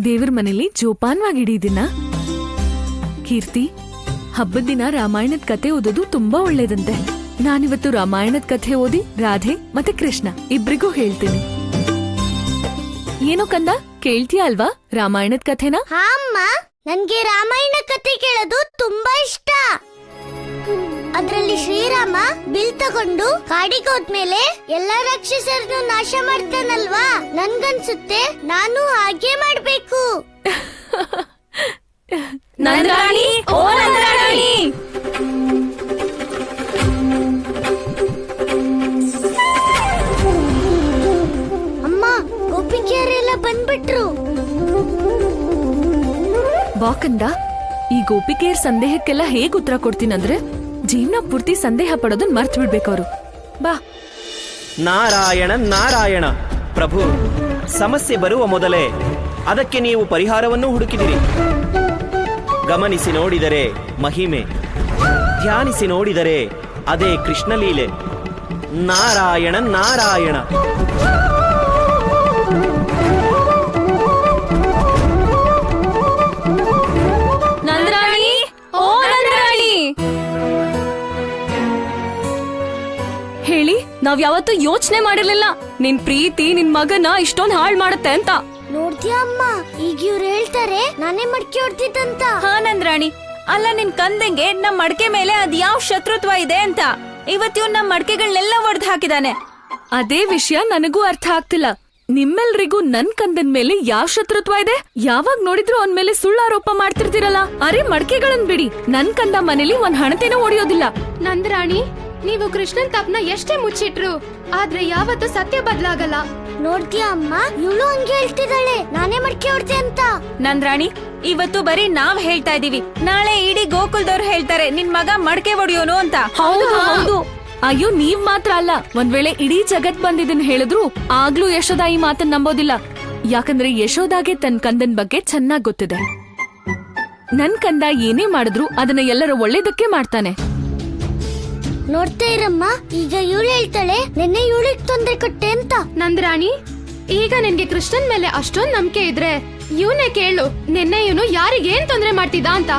ದೇವ್ರ ಮನೇಲಿ ಜೋಪಾನ್ವಾಗಿ ಇದನ್ನ. ಕೀರ್ತಿ, ಹಬ್ಬದ ದಿನ ರಾಮಾಯಣದ ಕತೆ ಓದೋದು ತುಂಬಾ ಒಳ್ಳೇದಂತೆ. ನಾನಿವತ್ತು ರಾಮಾಯಣದ ಕಥೆ ಓದಿ ರಾಧೆ ಮತ್ತೆ ಕೃಷ್ಣ ಇಬ್ರಿಗೂ ಹೇಳ್ತೀನಿ. ಏನೋ ಕಂದ, ಕೇಳ್ತೀಯ ಅಲ್ವಾ ರಾಮಾಯಣದ ಕಥೆನ? ಹಾ ಅಮ್ಮ, ನನ್ಗೆ ರಾಮಾಯಣ ಕಥೆ ಕೇಳೋದು ತುಂಬಾ ಇಷ್ಟ. ಅದ್ರಲ್ಲಿ ಶ್ರೀರಾಮ ಬಿಲ್ ತಗೊಂಡು ಕಾಡಿಗೆ ಹೋದ್ಮೇಲೆ ಎಲ್ಲಾ ರಾಕ್ಷಸರನ್ನು ನಾಶ ಮಾಡ್ತಾನಲ್ವಾ? ನನ್ಗನ್ಸುತ್ತೆ ನಾನು ಹಾಗೆ ಮಾಡ್ಬೇಕು. ನಂದ್ರಾಣಿ, ಓ ನಂದ್ರಾಣಿ! ಅಮ್ಮ, ಗೋಪಿಕೆಯರೆಲ್ಲ ಬಂದ್ಬಿಟ್ರು. ಬಾ ಕಂದ, ಈ ಗೋಪಿಕೆಯರ್ ಸಂದೇಹಕ್ಕೆಲ್ಲ ಹೇಗ್ ಉತ್ತರ ಕೊಡ್ತೀನಂದ್ರೆ ಜೀವನ ಪೂರ್ತಿ ಸಂದೇಹ ಪಡೋದನ್ನ ಮರ್ತು ಬಿಡ್ಬೇಕವ್ರು. ಬಾ. ನಾರಾಯಣ ನಾರಾಯಣ. ಪ್ರಭು, ಸಮಸ್ಯೆ ಬರುವ ಮೊದಲೇ ಅದಕ್ಕೆ ನೀವು ಪರಿಹಾರವನ್ನು ಹುಡುಕಿದಿರಿ. ಗಮನಿಸಿ ನೋಡಿದರೆ ಮಹಿಮೆ, ಧ್ಯಾನಿಸಿ ನೋಡಿದರೆ ಅದೇ ಕೃಷ್ಣಲೀಲೆ. ನಾರಾಯಣ ನಾರಾಯಣ. ನಂದ್ರಾಣಿ, ಓ ನಂದ್ರಾಣಿ, ಹೇಳಿ. ನಾವ್ ಯಾವತ್ತೂ ಯೋಚನೆ ಮಾಡಿರ್ಲಿಲ್ಲ ನಿನ್ ಪ್ರೀತಿ ನಿನ್ ಮಗನ ಇಷ್ಟೊಂದ್ ಹಾಳ್ ಮಾಡುತ್ತೆ ಅಂತ. ನೋಡ್ತೀಯ ಅಮ್ಮ, ಈಗ ಇವ್ರು ಹೇಳ್ತಾರೆ ನಾನೇ ಮಡ್ಕೆ ಹೊಡ್ತಿದ್ದಂತ. ಹಾ ನಂದ್ರಾಣಿ, ಅಲ್ಲ ನಿನ್ ಕಂದಂಗೆ ನಮ್ ಮಡ್ಕೆ ಮೇಲೆ ಅದ್ ಯಾವ ಶತ್ರುತ್ವ ಇದೆ ಅಂತ. ಇವತ್ತು ನಮ್ ಮಡ್ಕೆಗಳನ್ನೆಲ್ಲ ಒಡೆದು ಹಾಕಿದಾನೆ. ಅದೇ ವಿಷಯ ನನಗೂ ಅರ್ಥ ಆಗ್ತಿಲ್ಲ. ನಿಮ್ಮೆಲ್ರಿಗೂ ನನ್ ಕಂದನ್ ಮೇಲೆ ಯಾವ ಶತ್ರುತ್ವ ಇದೆ? ಯಾವಾಗ ನೋಡಿದ್ರು ಅವನ್ ಮೇಲೆ ಸುಳ್ಳು ಆರೋಪ ಮಾಡ್ತಿರ್ತೀರಲ್ಲ. ಅರೆ ಮಡ್ಕೆಗಳನ್ ಬಿಡಿ, ನನ್ ಕಂದ ಮನೇಲಿ ಒಂದ್ ಹಣತೆನೂ ಹೊಡೆಯೋದಿಲ್ಲ. ನಂದ್ರಾಣಿ, ನೀವು ಕೃಷ್ಣನ್ ತಪ್ಪನ ಎಷ್ಟೇ ಮುಚ್ಚಿಟ್ರು ಆದ್ರೆ ಯಾವತ್ತೂ ಸತ್ಯ ಬದಲಾಗಲ್ಲ. ನೋಡ್ತೀಯ ಅಮ್ಮ, ಇವಳು ಹಂಗೆ ಹೇಳ್ತಿದ್ದಾಳೆ ನಾನೇ ಮಡ್ಕೆ ಹೊಡ್ತೆ ಅಂತ. ನಂದ್ರಾಣಿ, ಇವತ್ತು ಬರೀ ನಾವ್ ಹೇಳ್ತಾ ಇದೀವಿ, ನಾಳೆ ಇಡೀ ಗೋಕುಲ್ದವ್ರು ಹೇಳ್ತಾರೆ ನಿನ್ ಮಗ ಮಡ್ಕೆ ಹೊಡಿಯೋನು ಅಂತ. ಹೌದು ಹೌದು. ಅಯ್ಯೋ, ನೀವ್ ಮಾತ್ರ ಅಲ್ಲ, ಒಂದ್ ವೇಳೆ ಇಡೀ ಜಗತ್ ಬಂದಿದ್ದನ್ ಹೇಳಿದ್ರು ಆಗ್ಲೂ ಯಶೋದ ಈ ಮಾತನ್ನ ನಂಬೋದಿಲ್ಲ. ಯಾಕಂದ್ರೆ ಯಶೋದಾಗೆ ತನ್ ಕಂದನ್ ಬಗ್ಗೆ ಚೆನ್ನಾಗ್ ಗೊತ್ತಿದೆ. ನನ್ ಕಂದ ಏನೇ ಮಾಡಿದ್ರು ಅದನ್ನ ಎಲ್ಲರ ಒಳ್ಳೇದಕ್ಕೆ ಮಾಡ್ತಾನೆ. ನೋಡ್ತಾ ಇರಮ್ಮ, ಈಗ ಇವಳು ಹೇಳ್ತಾಳೆ ನಿನ್ನೆ ಇವಳಿಗೆ ತೊಂದರೆ ಕೊಟ್ಟೆ ಅಂತ. ನಂದ್ರಾಣಿ, ಈಗ ನಿನ್ಗೆ ಕೃಷ್ಣನ್ ಮೇಲೆ ಅಷ್ಟೊಂದ್ ನಂಬಿಕೆ ಇದ್ರೆ ಇವನೇ ಕೇಳು, ನಿನ್ನೆ ಇವನು ಯಾರಿಗೇನ್ ತೊಂದರೆ ಮಾಡ್ತಿದ್ದ ಅಂತ.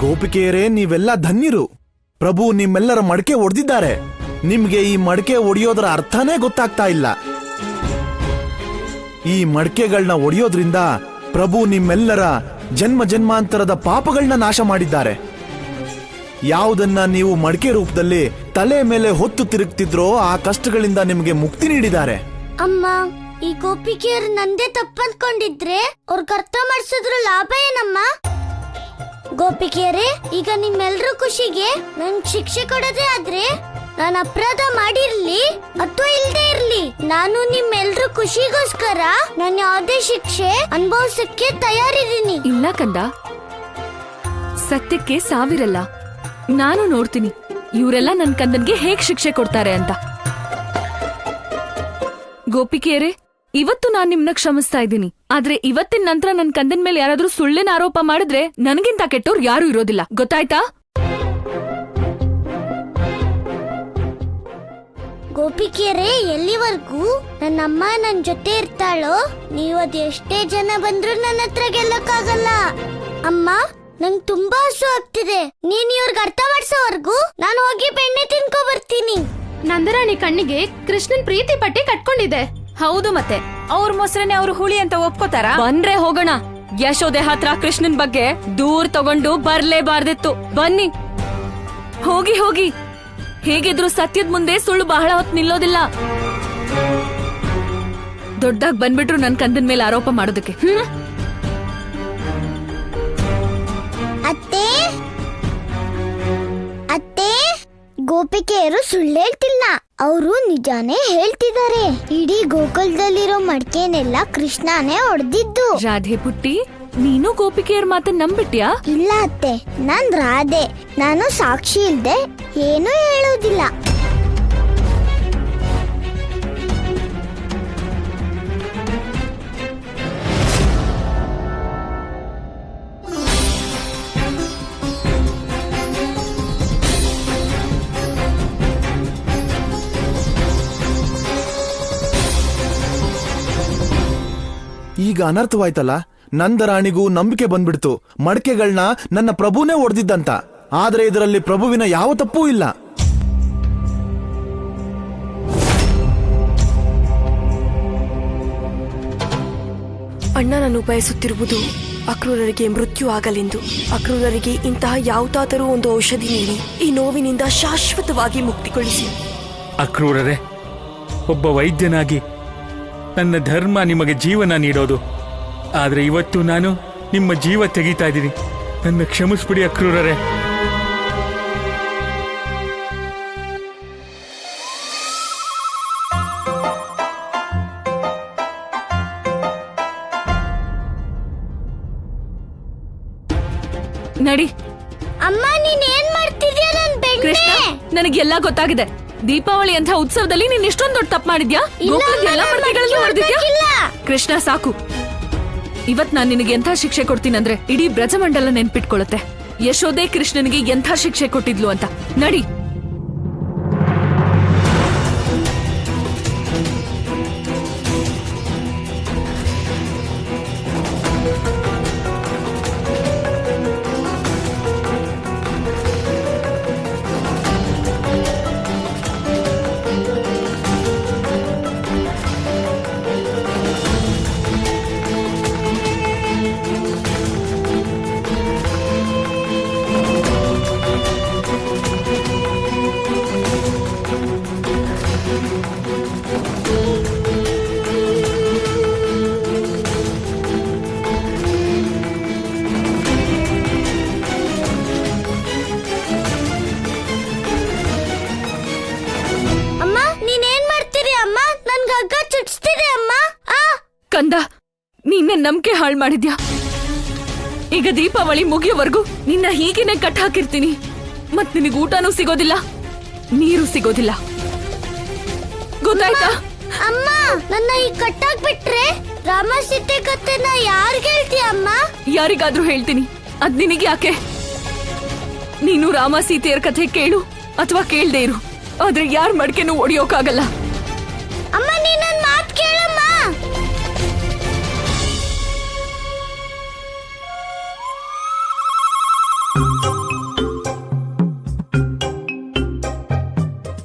ಗೋಪಿಕೆಯರೇ, ನೀವೆಲ್ಲ ಧನ್ಯರು. ಪ್ರಭು ನಿಮ್ಮೆಲ್ಲರ ಮಡಕೆ ಒಡೆದಿದ್ದಾರೆ. ನಿಮ್ಗೆ ಈ ಮಡಕೆ ಒಡೆಯೋದರ ಅರ್ಥನೇ ಗೊತ್ತಾಗ್ತಾ ಇಲ್ಲ. ಈ ಮಡಕೆಗಳನ್ನ ಒಡೆಯೋದ್ರಿಂದ ಪ್ರಭು ನಿಮ್ಮೆಲ್ಲರ ಜನ್ಮ ಜನ್ಮಾಂತರದ ಪಾಪಗಳನ್ನ ನಾಶ ಮಾಡಿದ್ದಾರೆ. ಯಾವುದನ್ನ ನೀವು ಮಡಕೆ ರೂಪದಲ್ಲಿ ತಲೆ ಮೇಲೆ ಹೊತ್ತು ತಿರುಗ್ತಿದ್ರೋ ಆ ಕಷ್ಟಗಳಿಂದ ನಿಮಗೆ ಮುಕ್ತಿ ನೀಡಿದ್ದಾರೆ. ಅಮ್ಮ, ಈ ಗೋಪಿಕೆಯರು ನಂದೇ ತಪ್ಪಂದ್ಕೊಂಡಿದ್ರೆ ಅವ್ರಿಗೆ ಅರ್ಥ ಮಾಡಿಸಿದ್ರು ಲಾಭ ಏನಮ್ಮ? ಗೋಪಿಕೆಯರೇ, ಈಗ ನಿಮ್ಮೆಲ್ರ ಖುಷಿಗೆ ನನ್ ಶಿಕ್ಷೆ ಕೊಡೋದೇ ಆದ್ರೆ ನಾನು ಅಪರಾಧ ಮಾಡಿರ್ಲಿ ಅಥವಾ ಇಲ್ದೇ ಇರ್ಲಿ, ನಾನು ನಿಮ್ಮೆಲ್ರ ಖುಷಿಗೋಸ್ಕರ ನಾನು ಯಾವುದೇ ಶಿಕ್ಷೆ ಅನುಭವಿಸಕ್ಕೆ ತಯಾರಿದ್ದೀನಿ. ಇಲ್ಲ ಕಂದ, ಸತ್ಯಕ್ಕೆ ಸಾವಿರಲ್ಲ. ನಾನು ನೋಡ್ತೀನಿ ಇವರೆಲ್ಲ ನನ್ ಕಂದನ್ಗೆ ಹೇಗ್ ಶಿಕ್ಷೆ ಕೊಡ್ತಾರೆ ಅಂತ. ಗೋಪಿಕೆಯರೇ, ಇವತ್ತು ನಾನ್ ನಿಮ್ನ ಕ್ಷಮಿಸ್ತಾ ಇದ್ದೀನಿ. ಆದ್ರೆ ಇವತ್ತಿನ ನಂತರ ನನ್ ಕಂದನ್ ಮೇಲೆ ಯಾರಾದ್ರೂ ಸುಳ್ಳಿನ ಆರೋಪ ಮಾಡಿದ್ರೆ ನನಗಿಂತ ಕೆಟ್ಟೋರು ಯಾರು ಇರೋದಿಲ್ಲ, ಗೊತ್ತಾಯ್ತಾ? ಗೋಪಿಕೆಯರೇ, ಎಲ್ಲಿವರೆಗೂ ನನ್ನಮ್ಮ ನನ್ ಜೊತೆ ಇರ್ತಾಳೋ ನೀವದ್ ಎಷ್ಟೇ ಜನ ಬಂದ್ರು ನನ್ನ ಹತ್ರ ಗೆಲ್ಲಕ್ಕಾಗಲ್ಲ. ಅಮ್ಮ, ನಂಗ್ ತುಂಬಾ ಹಸು ಆಗ್ತಿದೆ. ನೀನ್ ಇವ್ರಿಗೆ ಅರ್ಥ ಮಾಡ್ಸೋವರ್ಗು ನಾನು ಹೋಗಿ ಬೆಣ್ಣೆ ತಿನ್ಕೊ ಬರ್ತೀನಿ. ನಂದರಾಣಿ ಕಣ್ಣಿಗೆ ಕೃಷ್ಣನ್ ಪ್ರೀತಿ ಪಟ್ಟಿ ಕಟ್ಕೊಂಡಿದೆ. ಹೌದು, ಮತ್ತೆ ಅವ್ರ ಮೊಸರನೆ ಅವ್ರು ಹುಳಿ ಅಂತ ಒಪ್ಕೋತಾರ? ಬಂದ್ರೆ ಹೋಗೋಣ. ಯಶೋದೆ ಹತ್ರ ಕೃಷ್ಣನ್ ಬಗ್ಗೆ ದೂರ್ ತಗೊಂಡು ಬರ್ಲೇಬಾರ್ದಿತ್ತು. ಬನ್ನಿ, ಹೋಗಿ ಹೋಗಿ. ಹೇಗಿದ್ರು ಸತ್ಯದ ಮುಂದೆ ಸುಳ್ಳು ಬಹಳ ಹೊತ್ತು ನಿಲ್ಲೋದಿಲ್ಲ. ದೊಡ್ಡದಾಗ್ ಬಂದ್ಬಿಟ್ರು ನನ್ ಕಂದನ್ ಮೇಲೆ ಆರೋಪ ಮಾಡೋದಕ್ಕೆ. ಅತ್ತೆ ಅತ್ತೆ, ಗೋಪಿಕೆಯರು ಸುಳ್ಳು ಹೇಳ್ತಿಲ್ಲ, ಅವರು ನಿಜಾನೇ ಹೇಳ್ತಿದ್ದಾರೆ. ಇಡೀ ಗೋಕುಲದಲ್ಲಿರೋ ಮಡ್ಕೆನೆಲ್ಲ ಕೃಷ್ಣನೇ ಹೊಡೆದಿದ್ದು. ರಾಧೆ ಪುಟ್ಟಿ, ನೀನು ಗೋಪಿಕೆಯರ್ ಮಾತನ್ನ ನಂಬಿಟ್ಯಾ? ಇಲ್ಲ ಅತ್ತೆ, ನಾನ್ ರಾಧೆ. ನಾನು ಸಾಕ್ಷಿ ಇಲ್ದೆ ಏನೂ ಹೇಳೋದಿಲ್ಲ. ಈಗ ಅನರ್ಥವಾಯ್ತಲ್ಲ. ನಂದರಾಣಿಗೂ ನಂಬಿಕೆ ಬಂದ್ಬಿಡ್ತು ಮಡಕೆಗಳನ್ನ ನನ್ನ ಪ್ರಭುನೇ ಒಡೆದಿದ್ದಂತ. ಆದ್ರೆ ಇದರಲ್ಲಿ ಪ್ರಭುವಿನ ಯಾವ ತಪ್ಪೂ ಇಲ್ಲ. ಅಣ್ಣನನ್ನು ಬಯಸುತ್ತಿರುವುದು ಅಕ್ರೂರರಿಗೆ ಮೃತ್ಯು ಆಗಲೆಂದು. ಅಕ್ರೂರರಿಗೆ ಇಂತಹ ಯಾವುದಾದರೂ ಒಂದು ಔಷಧಿ ನೀಡಿ ಈ ನೋವಿನಿಂದ ಶಾಶ್ವತವಾಗಿ ಮುಕ್ತಿಗೊಳಿಸಿ. ಅಕ್ರೂರರೇ, ಒಬ್ಬ ವೈದ್ಯನಾಗಿ ನನ್ನ ಧರ್ಮ ನಿಮಗೆ ಜೀವನ ನೀಡೋದು. ಆದ್ರೆ ಇವತ್ತು ನಾನು ನಿಮ್ಮ ಜೀವ ತೆಗಿತಾ ಇದ್ದೀನಿ. ನನ್ನ ಕ್ಷಮಿಸ್ಬಿಡಿ ಅಕ್ರೂರರೇ. ನಡಿ. ಅಮ್ಮ ನೀನ್ ಏನ್ ಮಾಡ್ತಿದ್ಯಾ ನನ್ ಬೆಣ್ಣೆ? ಕೃಷ್ಣ, ನನಗೆಲ್ಲ ಗೊತ್ತಾಗಿದೆ. ದೀಪಾವಳಿ ಅಂತ ಉತ್ಸವದಲ್ಲಿ ನೀನ್ ಇಷ್ಟೊಂದು ದೊಡ್ಡ ತಪ್ಪು ಮಾಡಿದ್ಯಾ? ಗೋಕುಲದ ಎಲ್ಲ ಮಡಕೆಗಳನ್ನು ಹೊಡೆದಿದ್ಯಾ? ಕೃಷ್ಣ ಸಾಕು. ಇವತ್ ನಾನ್ ನಿನಗೆ ಎಂಥ ಶಿಕ್ಷೆ ಕೊಡ್ತೀನಂದ್ರೆ ಇಡೀ ಬ್ರಜಮಂಡಲ ನೆನ್ಪಿಟ್ಕೊಳ್ಳುತ್ತೆ. ಯಶೋದೆ ಕೃಷ್ಣನಿಗೆ ಎಂಥ ಶಿಕ್ಷೆ ಕೊಟ್ಟಿದ್ಲು ಅಂತ. ನಡಿ. ಕಂದ, ನೀನೆ ನಂಬಿಕೆ ಹಾಳು ಮಾಡಿದ್ಯಾ. ಈಗ ದೀಪಾವಳಿ ಮುಗಿಯೋವರೆಗೂ ನಿನ್ನ ಹೀಗೇನೆ ಕಟ್ ಹಾಕಿರ್ತೀನಿ. ಮತ್ ನಿನಗೆ ಊಟನೂ ಸಿಗೋದಿಲ್ಲ, ನೀರು ಸಿಗೋದಿಲ್ಲ. ಗೊತ್ತಾಯ್ತಾ? ಅಮ್ಮ, ನನ್ನ ಈ ಕಟ್ಟಾಕ್ಬಿಟ್ರೆ ರಾಮ ಸೀತೆ ಕಥೆನ ಯಾರಿಗೆ ಹೇಳ್ತೀಯ ಅಮ್ಮ? ಯಾರಿಗಾದ್ರೂ ಹೇಳ್ತೀನಿ. ಅದ್ ನಿನಗೆ ಯಾಕೆ? ನೀನು ರಾಮ ಸೀತೆಯರ ಕಥೆ ಕೇಳು ಅಥವಾ ಕೇಳ್ದೇ ಇರು, ಆದ್ರೆ ಯಾರ ಮಡ್ಕೆನೂ ಒಡೆಯೋಕಾಗಲ್ಲ. ಅಮ್ಮ, ನೀನ್ ನನ್ ಮಾತ್ ಕೇಳಮ್ಮ.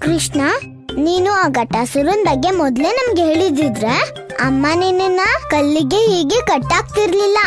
ಕೃಷ್ಣ, ನೀನು ಆ ಘಟಾಸುರನ್ ಬಗ್ಗೆ ಮೊದ್ಲೇ ನಮ್ಗೆ ಹೇಳಿದಿದ್ರೆ ಅಮ್ಮ ನಿನ್ನ ಕಲ್ಲಿಗೆ ಹೀಗೆ ಕಟ್ಟಾಕ್ತಿರ್ಲಿಲ್ಲ.